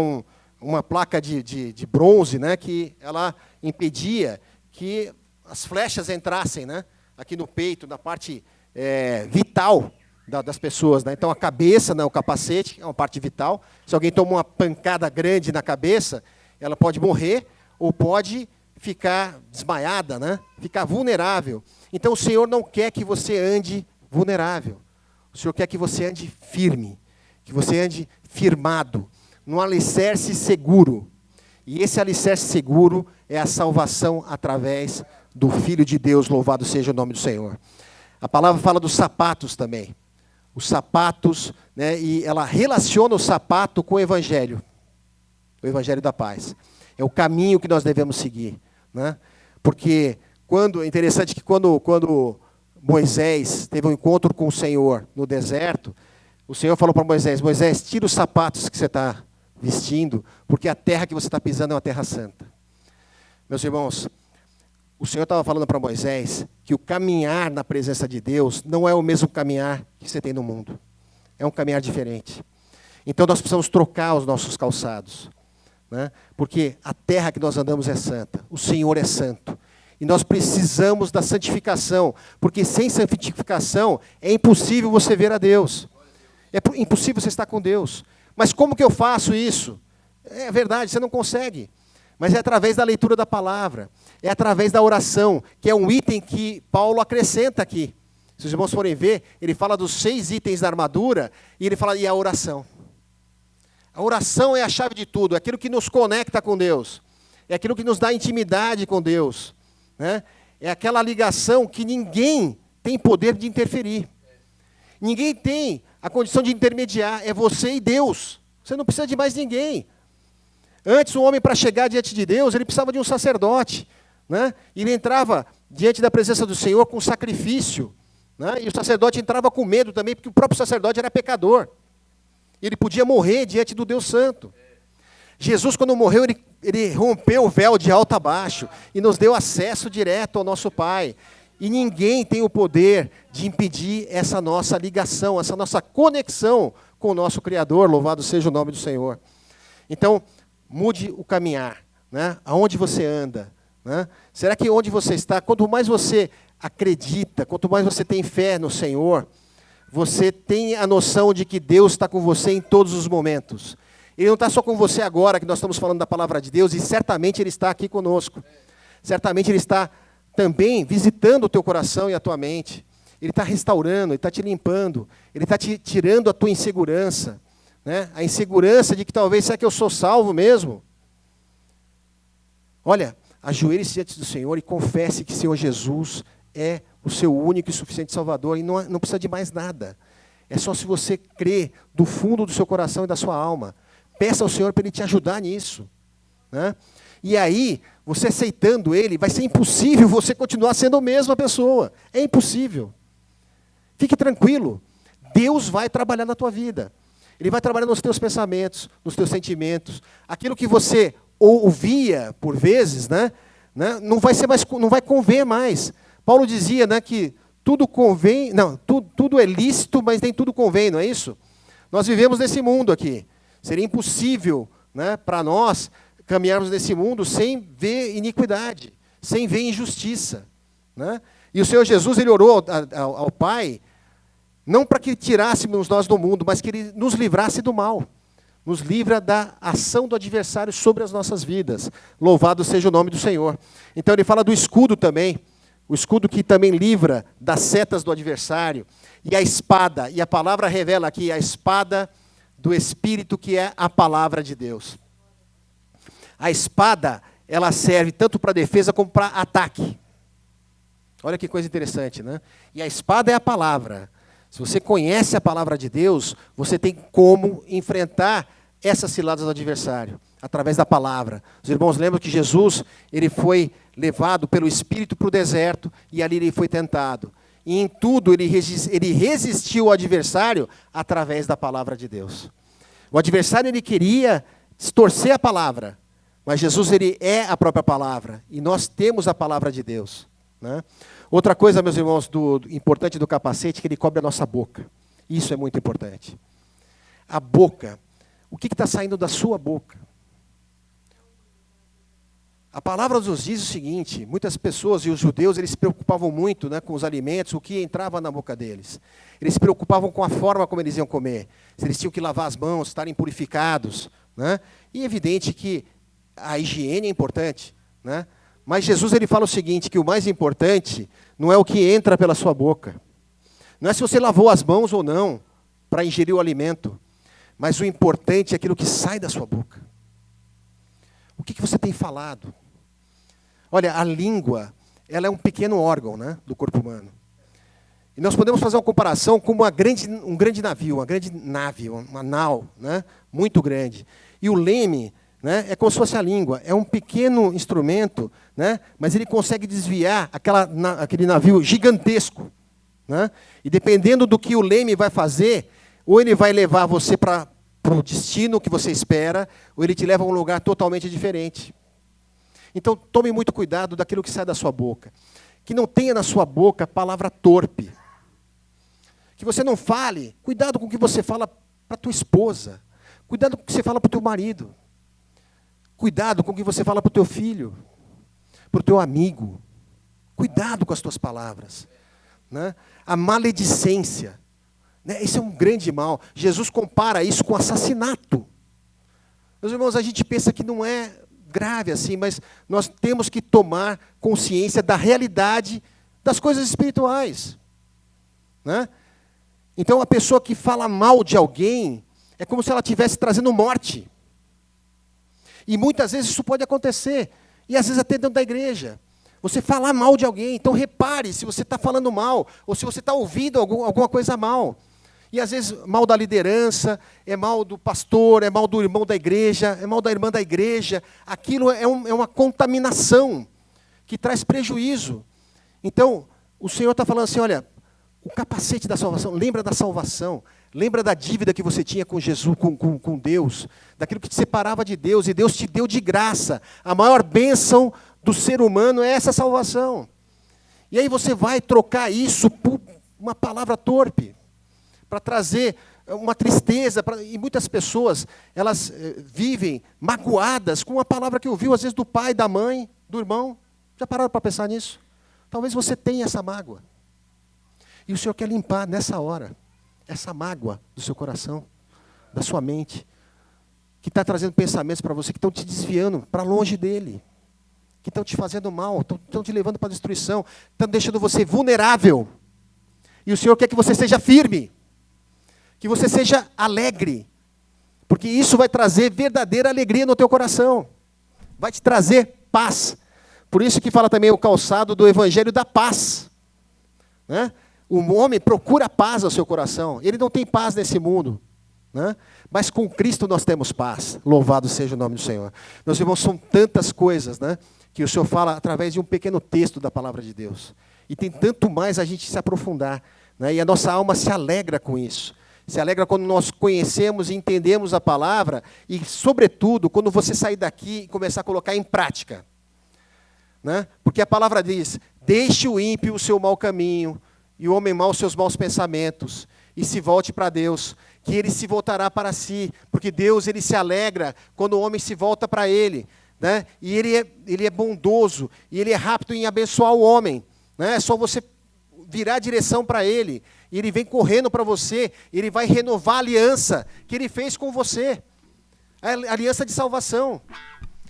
uma placa de bronze, né? Que ela impedia que as flechas entrassem, né? Aqui no peito, na parte vital das pessoas. Né? Então, a cabeça, né? O capacete, é uma parte vital. Se alguém toma uma pancada grande na cabeça, ela pode morrer ou pode ficar desmaiada, né? Ficar vulnerável. Então, o Senhor não quer que você ande vulnerável. O Senhor quer que você ande firme, que você ande firmado, num alicerce seguro. E esse alicerce seguro é a salvação através do Filho de Deus, louvado seja o nome do Senhor. A palavra fala dos sapatos também. Os sapatos, né, e ela relaciona o sapato com o Evangelho da paz. É o caminho que nós devemos seguir. Né? Porque é interessante que quando Moisés teve um encontro com o Senhor no deserto, o Senhor falou para Moisés, tira os sapatos que você está vestindo, porque a terra que você está pisando é uma terra santa. Meus irmãos, o Senhor estava falando para Moisés que o caminhar na presença de Deus não é o mesmo caminhar que você tem no mundo. É um caminhar diferente. Então nós precisamos trocar os nossos calçados. Né? Porque a terra que nós andamos é santa. O Senhor é santo. E nós precisamos da santificação. Porque sem santificação é impossível você ver a Deus. É impossível você estar com Deus. Mas como que eu faço isso? É verdade, você não consegue. Mas é através da leitura da palavra. É através da oração, que é um item que Paulo acrescenta aqui. Se os irmãos forem ver, ele fala dos 6 itens da armadura, e ele fala, e a oração. A oração é a chave de tudo, é aquilo que nos conecta com Deus. É aquilo que nos dá intimidade com Deus. Né? É aquela ligação que ninguém tem poder de interferir. Ninguém tem a condição de intermediar, é você e Deus. Você não precisa de mais ninguém. Antes, o homem, para chegar diante de Deus, ele precisava de um sacerdote. Né? E ele entrava diante da presença do Senhor com sacrifício. Né? E o sacerdote entrava com medo também, porque o próprio sacerdote era pecador. Ele podia morrer diante do Deus Santo. Jesus, quando morreu, ele rompeu o véu de alto a baixo e nos deu acesso direto ao nosso Pai. E ninguém tem o poder de impedir essa nossa ligação, essa nossa conexão com o nosso Criador. Louvado seja o nome do Senhor. Então, mude o caminhar. Né? Aonde você anda, Né? Será que onde você está, quanto mais você acredita, quanto mais você tem fé no Senhor, você tem a noção de que Deus está com você em todos os momentos. Ele não está só com você agora, que nós estamos falando da palavra de Deus, e certamente Ele está aqui conosco. Certamente Ele está também visitando o teu coração e a tua mente. Ele está restaurando, Ele está te limpando, Ele está te tirando a tua insegurança. Né? A insegurança de que talvez, será que eu sou salvo mesmo? Olha, ajoelhe-se diante do Senhor e confesse que o Senhor Jesus é o seu único e suficiente Salvador, e não precisa de mais nada. É só se você crer do fundo do seu coração e da sua alma. Peça ao Senhor para Ele te ajudar nisso. Né? E aí, você aceitando Ele, vai ser impossível você continuar sendo a mesma pessoa. É impossível. Fique tranquilo. Deus vai trabalhar na tua vida. Ele vai trabalhar nos teus pensamentos, nos teus sentimentos. Aquilo que você ouvia por vezes, né, não vai ser mais, não vai conver mais. Paulo dizia, né, que tudo convém, não, tudo é lícito, mas nem tudo convém, não é isso? Nós vivemos nesse mundo aqui. Seria impossível, né, para nós caminharmos nesse mundo sem ver iniquidade, sem ver injustiça. Né? E o Senhor Jesus, Ele orou ao Pai, não para que tirássemos nós do mundo, mas que Ele nos livrasse do mal. Nos livra da ação do adversário sobre as nossas vidas. Louvado seja o nome do Senhor. Então Ele fala do escudo também. O escudo que também livra das setas do adversário. E a espada, e a palavra revela aqui a espada do Espírito, que é a palavra de Deus. A espada, ela serve tanto para defesa como para ataque. Olha que coisa interessante, né? E a espada é a palavra. Se você conhece a palavra de Deus, você tem como enfrentar essas ciladas do adversário, através da palavra. Os irmãos lembram que Jesus, Ele foi levado pelo Espírito para o deserto, e ali Ele foi tentado. E em tudo Ele resistiu ao adversário através da palavra de Deus. O adversário, ele queria distorcer a palavra, mas Jesus, Ele é a própria palavra, e nós temos a palavra de Deus. Né? Outra coisa, meus irmãos, importante do capacete, que ele cobre a nossa boca. Isso é muito importante. A boca. O que está saindo da sua boca? A palavra nos diz o seguinte, muitas pessoas, e os judeus, eles se preocupavam muito, né, com os alimentos, o que entrava na boca deles. Eles se preocupavam com a forma como eles iam comer. Se eles tinham que lavar as mãos, estarem purificados. Né? E é evidente que a higiene é importante, né? Mas Jesus, Ele fala o seguinte, que o mais importante não é o que entra pela sua boca. Não é se você lavou as mãos ou não para ingerir o alimento. Mas o importante é aquilo que sai da sua boca. O que você tem falado? Olha, a língua, ela é um pequeno órgão, né, do corpo humano. E nós podemos fazer uma comparação com um grande navio, uma grande nave, uma nau, né, muito grande. E o leme, né, é como se fosse a língua, é um pequeno instrumento, né, mas ele consegue desviar aquele navio gigantesco. Né, e dependendo do que o leme vai fazer, ou ele vai levar você para o destino que você espera, ou ele te leva a um lugar totalmente diferente. Então, tome muito cuidado daquilo que sai da sua boca. Que não tenha na sua boca palavra torpe. Que você não fale, cuidado com o que você fala para a tua esposa. Cuidado com o que você fala para o teu marido. Cuidado com o que você fala para o teu filho, para o teu amigo. Cuidado com as tuas palavras. Né? A maledicência. Né? Esse é um grande mal. Jesus compara isso com assassinato. Meus irmãos, a gente pensa que não é grave assim, mas nós temos que tomar consciência da realidade das coisas espirituais. Né? Então, a pessoa que fala mal de alguém é como se ela estivesse trazendo morte. E muitas vezes isso pode acontecer. E às vezes até dentro da igreja. Você falar mal de alguém. Então repare se você está falando mal. Ou se você está ouvindo alguma coisa mal. E às vezes mal da liderança. É mal do pastor. É mal do irmão da igreja. É mal da irmã da igreja. Aquilo é uma contaminação. Que traz prejuízo. Então o Senhor está falando assim, olha. O capacete da salvação. Lembra da salvação. Lembra da dívida que você tinha com Jesus, com Deus, daquilo que te separava de Deus, e Deus te deu de graça. A maior bênção do ser humano é essa salvação. E aí você vai trocar isso por uma palavra torpe, para trazer uma tristeza. E muitas pessoas, elas vivem magoadas com uma palavra que ouviu, às vezes, do pai, da mãe, do irmão. Já pararam para pensar nisso? Talvez você tenha essa mágoa. E o Senhor quer limpar nessa hora essa mágoa do seu coração, da sua mente, que está trazendo pensamentos para você que estão te desviando para longe dele, que estão te fazendo mal, estão te levando para a destruição, estão deixando você vulnerável. E o Senhor quer que você seja firme, que você seja alegre, porque isso vai trazer verdadeira alegria no teu coração, vai te trazer paz. Por isso que fala também o calçado do evangelho da paz, né? O homem procura paz ao seu coração, ele não tem paz nesse mundo, né? Mas com Cristo nós temos paz, louvado seja o nome do Senhor. Meus irmãos, são tantas coisas, né, que o Senhor fala através de um pequeno texto da palavra de Deus. E tem tanto mais a gente se aprofundar, né? E a nossa alma se alegra com isso. Se alegra quando nós conhecemos e entendemos a palavra e, sobretudo, quando você sair daqui e começar a colocar em prática, né? Porque a palavra diz, deixe o ímpio o seu mau caminho e o homem mau os seus maus pensamentos e se volte para Deus, que ele se voltará para si, porque Deus ele se alegra quando o homem se volta para ele, né? E ele é bondoso, e ele é rápido em abençoar o homem, né? É só você virar a direção para ele, e ele vem correndo para você, ele vai renovar a aliança que ele fez com você, a aliança de salvação.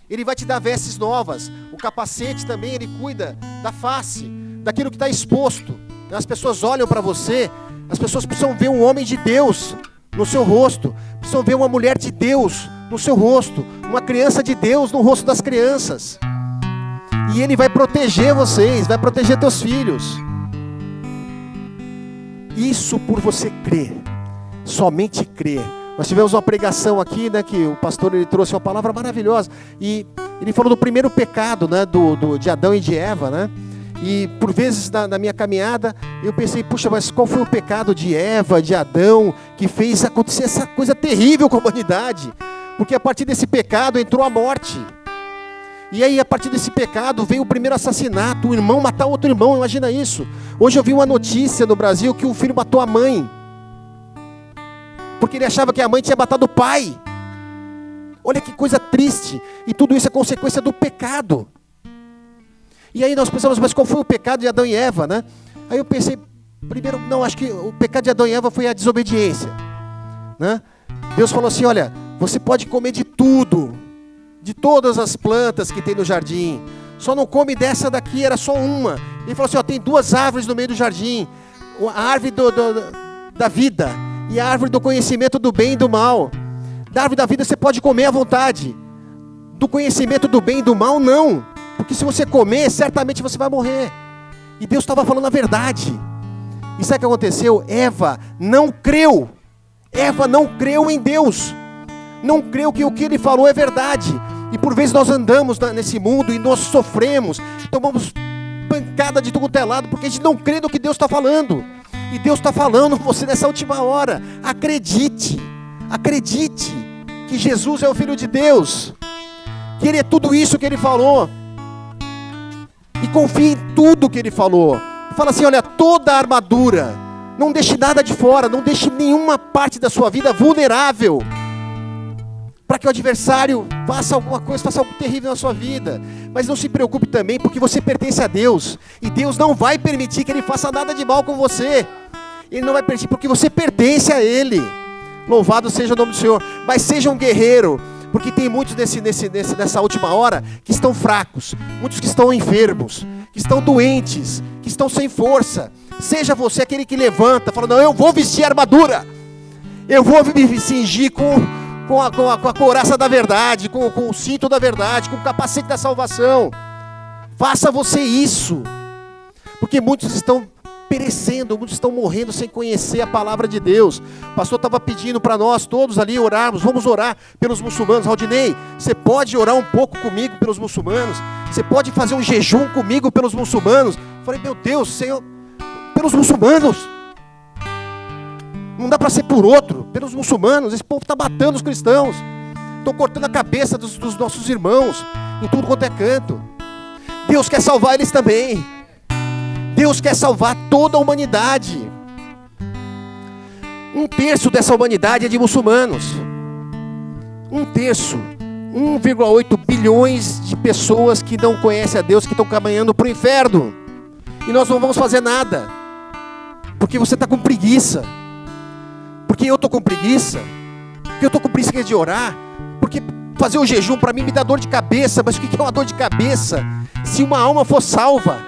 Ele vai te dar vestes novas, o capacete também, ele cuida da face, daquilo que está exposto. As pessoas olham para você, as pessoas precisam ver um homem de Deus no seu rosto, precisam ver uma mulher de Deus no seu rosto, uma criança de Deus no rosto das crianças. E Ele vai proteger vocês, vai proteger teus filhos. Isso por você crer, somente crer. Nós tivemos uma pregação aqui, né, que o pastor ele trouxe uma palavra maravilhosa, e ele falou do primeiro pecado, né, de Adão e de Eva, né? E por vezes na minha caminhada, eu pensei, puxa, mas qual foi o pecado de Eva, de Adão, que fez acontecer essa coisa terrível com a humanidade? Porque a partir desse pecado entrou a morte. E aí a partir desse pecado veio o primeiro assassinato, um irmão matar outro irmão, imagina isso. Hoje eu vi uma notícia no Brasil que um filho matou a mãe, porque ele achava que a mãe tinha matado o pai. Olha que coisa triste, e tudo isso é consequência do pecado. E aí nós pensamos, mas qual foi o pecado de Adão e Eva, né? Aí eu pensei, primeiro, não, acho que o pecado de Adão e Eva foi a desobediência, né? Deus falou assim, olha, você pode comer de tudo, de todas as plantas que tem no jardim, só não come dessa daqui, era só uma. Ele falou assim, ó, tem duas árvores no meio do jardim, a árvore da vida e a árvore do conhecimento do bem e do mal. Da árvore da vida você pode comer à vontade, do conhecimento do bem e do mal não. Porque se você comer, certamente você vai morrer. E Deus estava falando a verdade. E sabe o que aconteceu? Eva não creu. Eva não creu em Deus. Não creu que o que Ele falou é verdade. E por vezes nós andamos nesse mundo e nós sofremos. Tomamos pancada de todo lado porque a gente não crê no que Deus está falando. E Deus está falando com você nessa última hora. Acredite. Acredite que Jesus é o Filho de Deus. Que Ele é tudo isso que Ele falou. E confie em tudo que Ele falou. Fala assim, olha, toda a armadura. Não deixe nada de fora. Não deixe nenhuma parte da sua vida vulnerável. Para que o adversário faça alguma coisa, faça algo terrível na sua vida. Mas não se preocupe também, porque você pertence a Deus. E Deus não vai permitir que Ele faça nada de mal com você. Ele não vai permitir, porque você pertence a Ele. Louvado seja o nome do Senhor. Mas seja um guerreiro. Porque tem muitos nessa última hora que estão fracos, muitos que estão enfermos, que estão doentes, que estão sem força. Seja você aquele que levanta, fala, não, eu vou vestir a armadura, eu vou me cingir com a couraça da verdade, com o cinto da verdade, com o capacete da salvação. Faça você isso, porque muitos estão perecendo, muitos estão morrendo sem conhecer a palavra de Deus. O pastor estava pedindo para nós todos ali orarmos, vamos orar pelos muçulmanos. Raudinei, você pode orar um pouco comigo pelos muçulmanos? Você pode fazer um jejum comigo pelos muçulmanos? Eu falei, meu Deus, Senhor, pelos muçulmanos. Não dá para ser por outro, pelos muçulmanos. Esse povo está matando os cristãos, estão cortando a cabeça dos nossos irmãos, em tudo quanto é canto. Deus quer salvar eles também. Deus quer salvar toda a humanidade. 1/3 dessa humanidade é de muçulmanos. 1/3. 1,8 bilhões de pessoas que não conhecem a Deus, que estão caminhando para o inferno. E nós não vamos fazer nada. Porque você está com preguiça. Porque eu estou com preguiça. Porque eu estou com preguiça de orar. Porque fazer o jejum para mim me dá dor de cabeça. Mas o que é uma dor de cabeça? Se uma alma for salva.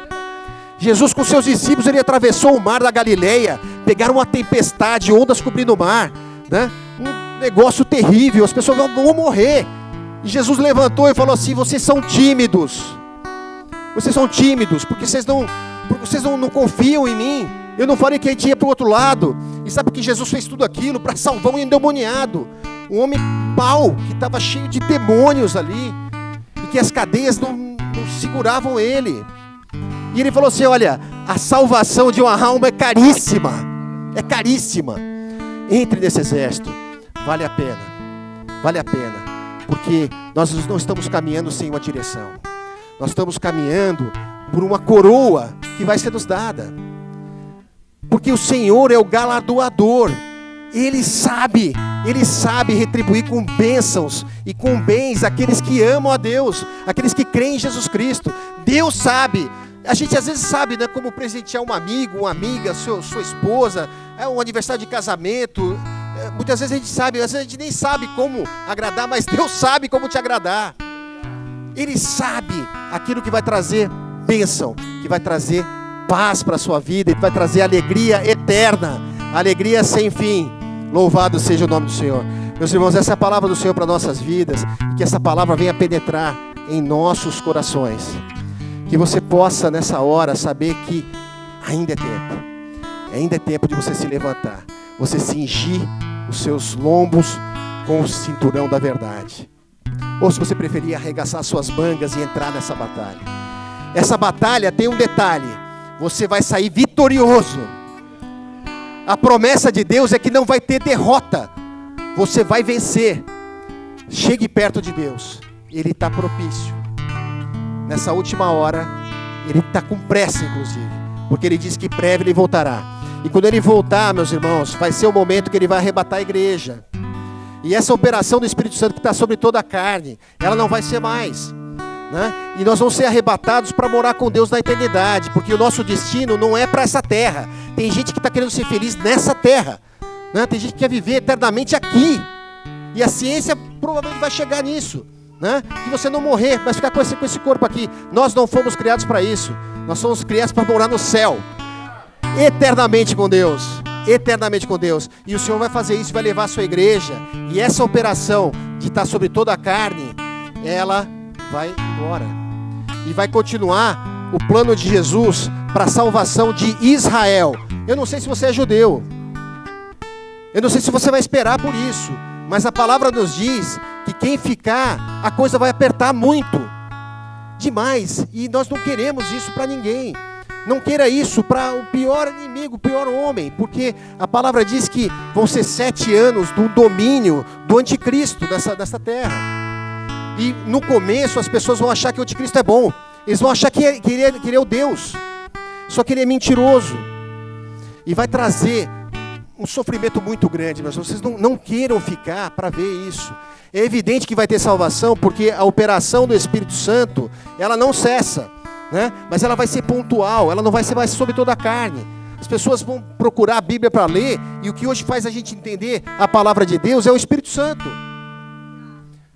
Jesus com seus discípulos, ele atravessou o mar da Galileia. Pegaram uma tempestade, ondas cobrindo o mar, né? Um negócio terrível, as pessoas vão morrer. E Jesus levantou e falou assim: vocês são tímidos. Vocês são tímidos, porque vocês não confiam em mim. Eu não falei que a gente ia para o outro lado. E sabe que Jesus fez tudo aquilo para salvar um endemoniado. Um homem mau, que estava cheio de demônios ali. E que as cadeias não seguravam ele. E ele falou assim: olha, a salvação de uma alma é caríssima. É caríssima. Entre nesse exército. Vale a pena. Vale a pena. Porque nós não estamos caminhando sem uma direção. Nós estamos caminhando por uma coroa que vai ser nos dada. Porque o Senhor é o galardoador. Ele sabe retribuir com bênçãos e com bens aqueles que amam a Deus, aqueles que creem em Jesus Cristo. Deus sabe. A gente às vezes sabe, né, como presentear um amigo, uma amiga, sua esposa, um aniversário de casamento. Muitas vezes a gente sabe, às vezes a gente nem sabe como agradar, mas Deus sabe como te agradar. Ele sabe aquilo que vai trazer bênção, que vai trazer paz para a sua vida, que vai trazer alegria eterna, alegria sem fim. Louvado seja o nome do Senhor. Meus irmãos, essa é a palavra do Senhor para nossas vidas, e que essa palavra venha penetrar em nossos corações. Que você possa nessa hora saber que ainda é tempo de você se levantar, você cingir os seus lombos com o cinturão da verdade. Ou se você preferir, arregaçar suas mangas e entrar nessa batalha. Essa batalha tem um detalhe: você vai sair vitorioso. A promessa de Deus é que não vai ter derrota. Você vai vencer. Chegue perto de Deus. Ele está propício. Nessa última hora, Ele está com pressa, inclusive. Porque Ele diz que breve Ele voltará. E quando Ele voltar, meus irmãos, vai ser o momento que Ele vai arrebatar a igreja. E essa operação do Espírito Santo que está sobre toda a carne, ela não vai ser mais, né? E nós vamos ser arrebatados para morar com Deus na eternidade. Porque o nosso destino não é para essa terra. Tem gente que está querendo ser feliz nessa terra, né? Tem gente que quer viver eternamente aqui. E a ciência provavelmente vai chegar nisso, né? De você não morrer, mas ficar com esse corpo aqui. Nós não fomos criados para isso. Nós fomos criados para morar no céu, eternamente com Deus. Eternamente com Deus. E o Senhor vai fazer isso, vai levar a sua igreja. E essa operação de estar sobre toda a carne, ela vai embora. E vai continuar o plano de Jesus para a salvação de Israel. Eu não sei se você é judeu. Eu não sei se você vai esperar por isso. Mas a palavra nos diz que quem ficar, a coisa vai apertar muito. Demais. E nós não queremos isso para ninguém. Não queira isso para o pior inimigo, o pior homem. Porque a palavra diz que vão ser 7 anos do domínio do anticristo dessa terra. E no começo as pessoas vão achar que o anticristo é bom. Eles vão achar que ele é o Deus. Só que ele é mentiroso. E vai trazer um sofrimento muito grande. Mas vocês não queiram ficar para ver isso. É evidente que vai ter salvação, porque a operação do Espírito Santo, ela não cessa, né? Mas ela vai ser pontual, ela não vai ser mais sobre toda a carne. As pessoas vão procurar a Bíblia para ler, e o que hoje faz a gente entender a palavra de Deus é o Espírito Santo.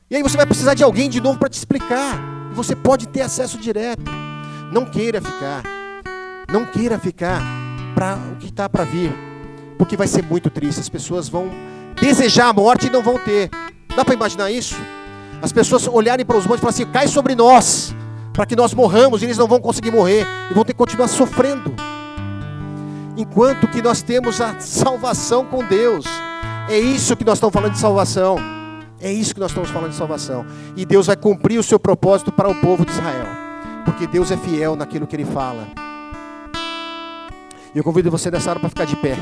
E aí você vai precisar de alguém de novo para te explicar. E você pode ter acesso direto. Não queira ficar para o que está para vir, porque vai ser muito triste. As pessoas vão desejar a morte e não vão ter. Dá para imaginar isso? As pessoas olharem para os montes e falarem assim: cai sobre nós, para que nós morramos, e eles não vão conseguir morrer, e vão ter que continuar sofrendo. Enquanto que nós temos a salvação com Deus. É isso que nós estamos falando de salvação. É isso que nós estamos falando de salvação. E Deus vai cumprir o seu propósito para o povo de Israel. Porque Deus é fiel naquilo que Ele fala. E eu convido você nessa hora para ficar de pé.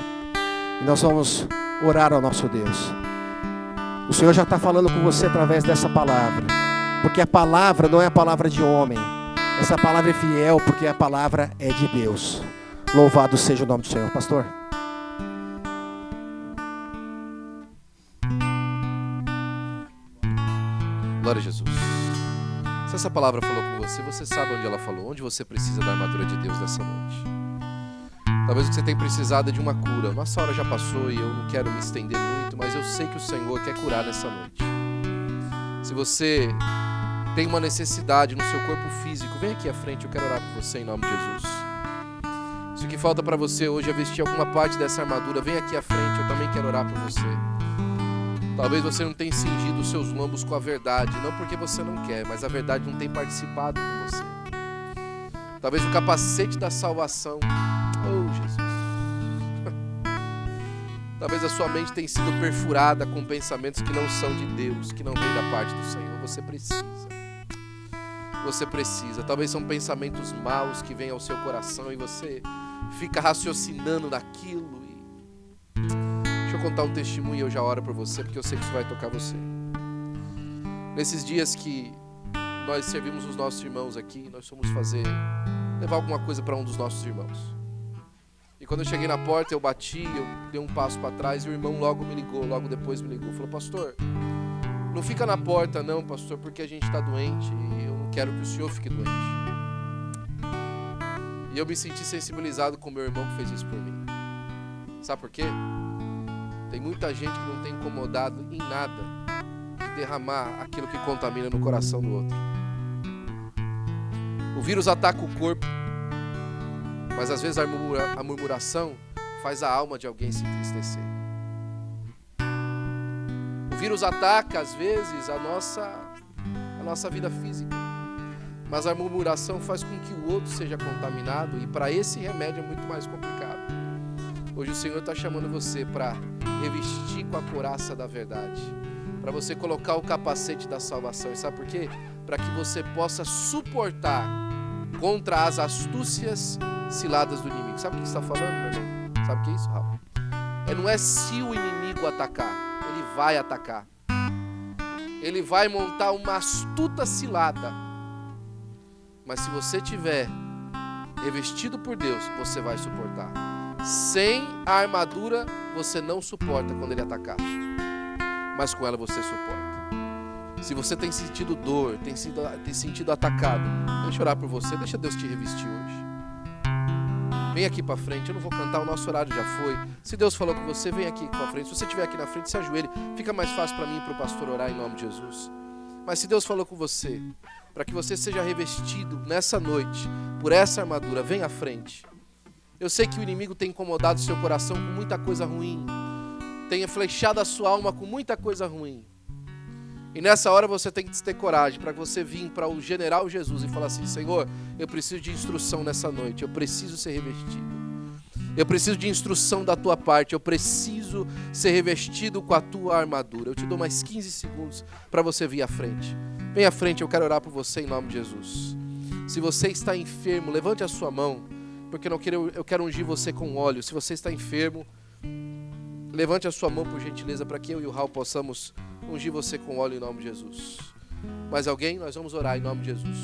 E nós vamos orar ao nosso Deus. O Senhor já está falando com você através dessa palavra. Porque a palavra não é a palavra de homem. Essa palavra é fiel porque a palavra é de Deus. Louvado seja o nome do Senhor. Pastor. Glória a Jesus. Se essa palavra falou com você, você sabe onde ela falou, onde você precisa da armadura de Deus nessa noite. Talvez você tenha precisado de uma cura. Nossa hora já passou e eu não quero me estender muito, mas eu sei que o Senhor quer curar nessa noite. Se você tem uma necessidade no seu corpo físico, vem aqui à frente, eu quero orar por você em nome de Jesus. Se o que falta para você hoje é vestir alguma parte dessa armadura, vem aqui à frente, eu também quero orar por você. Talvez você não tenha cingido os seus lombos com a verdade, não porque você não quer, mas a verdade não tem participado com você. Talvez o capacete da salvação, oh Jesus. Talvez a sua mente tenha sido perfurada com pensamentos que não são de Deus, que não vêm da parte do Senhor. Você precisa. Talvez são pensamentos maus que vêm ao seu coração e você fica raciocinando naquilo. Deixa eu contar um testemunho e eu já oro por você, porque eu sei que isso vai tocar você. Nesses dias que nós servimos os nossos irmãos aqui, nós fomos levar alguma coisa para um dos nossos irmãos. E quando eu cheguei na porta, eu bati, eu dei um passo para trás e o irmão logo depois me ligou. Falou: pastor, não fica na porta não, pastor, porque a gente está doente e eu não quero que o senhor fique doente. E eu me senti sensibilizado com o meu irmão que fez isso por mim. Sabe por quê? Tem muita gente que não tem incomodado em nada de derramar aquilo que contamina no coração do outro. O vírus ataca o corpo, mas às vezes a murmuração faz a alma de alguém se entristecer. O vírus ataca às vezes a nossa vida física, mas a murmuração faz com que o outro seja contaminado, e para esse remédio é muito mais complicado. Hoje o Senhor está chamando você para revestir com a couraça da verdade, para você colocar o capacete da salvação. E sabe por quê? Para que você possa suportar contra as astúcias ciladas do inimigo. Sabe o que você está falando, meu irmão? Sabe o que é isso, Rafa? Não é se o inimigo atacar, ele vai atacar. Ele vai montar uma astuta cilada. Mas se você tiver revestido por Deus, você vai suportar. Sem a armadura, você não suporta quando ele atacar. Mas com ela você suporta. Se você tem sentido dor, tem sentido atacado, deixa eu orar por você, deixa Deus te revestir hoje. Vem aqui para frente, eu não vou cantar, o nosso horário já foi. Se Deus falou com você, vem aqui para frente. Se você estiver aqui na frente, se ajoelhe. Fica mais fácil para mim e para o pastor orar em nome de Jesus. Mas se Deus falou com você, para que você seja revestido nessa noite por essa armadura, vem à frente. Eu sei que o inimigo tem incomodado o seu coração com muita coisa ruim, tem flechado a sua alma com muita coisa ruim. E nessa hora você tem que ter coragem para você vir para o general Jesus e falar assim: Senhor, eu preciso de instrução nessa noite, eu preciso ser revestido. Eu preciso de instrução da tua parte, eu preciso ser revestido com a tua armadura. Eu te dou mais 15 segundos para você vir à frente. Vem à frente, eu quero orar por você em nome de Jesus. Se você está enfermo, levante a sua mão, porque eu quero ungir você com óleo. Se você está enfermo, levante a sua mão por gentileza, para que eu e o Raul possamos ungir você com óleo em nome de Jesus. Mais alguém? Nós vamos orar em nome de Jesus.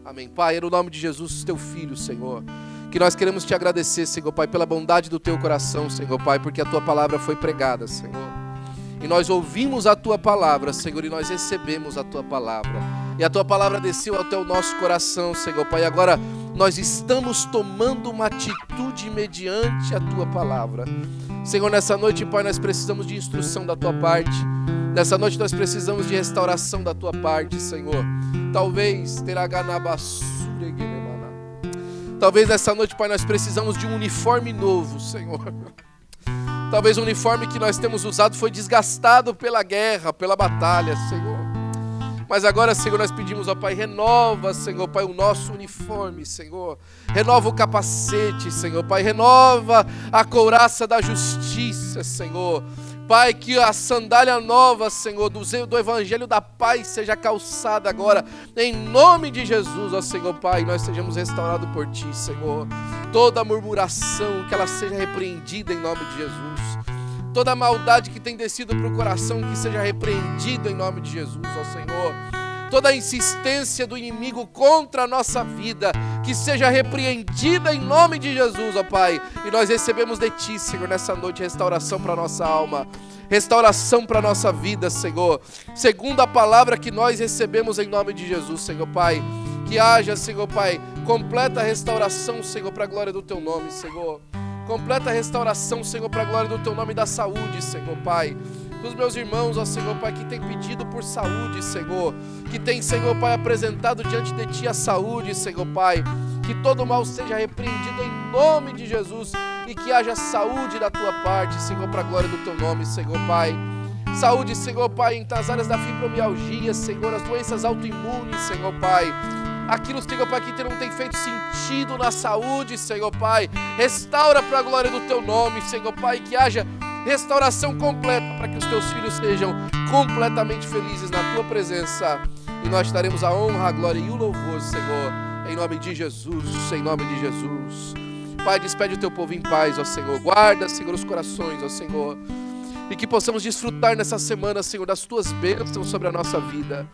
Amém. Pai, é no nome de Jesus, teu filho, Senhor, que nós queremos te agradecer, Senhor Pai, pela bondade do teu coração, Senhor Pai, porque a tua palavra foi pregada, Senhor. E nós ouvimos a tua palavra, Senhor, e nós recebemos a tua palavra. E a tua palavra desceu até o nosso coração, Senhor Pai. Agora nós estamos tomando uma atitude mediante a tua palavra. Senhor, nessa noite, Pai, nós precisamos de instrução da tua parte. Nessa noite nós precisamos de restauração da tua parte, Senhor. Talvez nessa noite, Pai, nós precisamos de um uniforme novo, Senhor. Talvez o uniforme que nós temos usado foi desgastado pela guerra, pela batalha, Senhor. Mas agora, Senhor, nós pedimos, ó Pai, renova, Senhor, Pai, o nosso uniforme, Senhor. Renova o capacete, Senhor, Pai. Renova a couraça da justiça, Senhor. Pai, que a sandália nova, Senhor, do evangelho da paz seja calçada agora, em nome de Jesus, ó Senhor, Pai, nós sejamos restaurados por Ti, Senhor. Toda murmuração, que ela seja repreendida em nome de Jesus. Toda maldade que tem descido para o coração, que seja repreendida em nome de Jesus, ó Senhor. Toda insistência do inimigo contra a nossa vida, que seja repreendida em nome de Jesus, ó Pai. E nós recebemos de Ti, Senhor, nessa noite, restauração para a nossa alma, restauração para a nossa vida, Senhor, segundo a palavra que nós recebemos em nome de Jesus, Senhor Pai. Que haja, Senhor Pai, completa restauração, Senhor, para a glória do Teu nome, Senhor. Completa restauração, Senhor, para a glória do Teu nome e da saúde, Senhor Pai. Dos meus irmãos, ó Senhor Pai, que tem pedido por saúde, Senhor. Que tem, Senhor Pai, apresentado diante de Ti a saúde, Senhor Pai. Que todo mal seja repreendido em nome de Jesus. E que haja saúde da Tua parte, Senhor, para a glória do Teu nome, Senhor Pai. Saúde, Senhor Pai, nas áreas da fibromialgia, Senhor, as doenças autoimunes, Senhor Pai. Aquilo, Senhor Pai, que não tem feito sentido na saúde, Senhor Pai. Restaura para a glória do Teu nome, Senhor Pai. Que haja restauração completa para que os Teus filhos sejam completamente felizes na Tua presença. E nós te daremos a honra, a glória e o louvor, Senhor. Em nome de Jesus, em nome de Jesus. Pai, despede o Teu povo em paz, ó Senhor. Guarda, Senhor, os corações, ó Senhor. E que possamos desfrutar nessa semana, Senhor, das Tuas bênçãos sobre a nossa vida.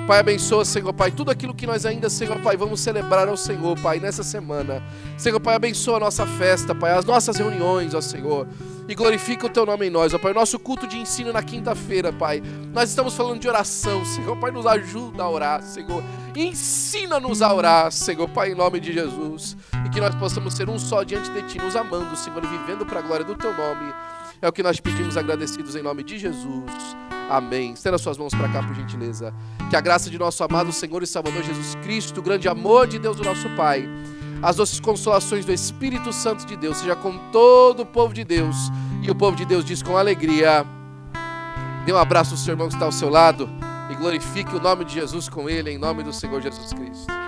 Pai, abençoa, Senhor Pai, tudo aquilo que nós ainda, Senhor Pai, vamos celebrar ao Senhor, Pai, nessa semana. Senhor Pai, abençoa a nossa festa, Pai, as nossas reuniões, ó Senhor. E glorifica o Teu nome em nós, ó Pai. O nosso culto de ensino na quinta-feira, Pai. Nós estamos falando de oração, Senhor Pai, nos ajuda a orar, Senhor. Ensina-nos a orar, Senhor Pai, em nome de Jesus. E que nós possamos ser um só diante de Ti, nos amando, Senhor, e vivendo para a glória do Teu nome. É o que nós pedimos agradecidos em nome de Jesus. Amém. Estenda suas mãos para cá, por gentileza. Que a graça de nosso amado Senhor e Salvador Jesus Cristo, o grande amor de Deus, o nosso Pai, as doces consolações do Espírito Santo de Deus, seja com todo o povo de Deus. E o povo de Deus diz com alegria. Dê um abraço ao seu irmão que está ao seu lado e glorifique o nome de Jesus com ele, em nome do Senhor Jesus Cristo.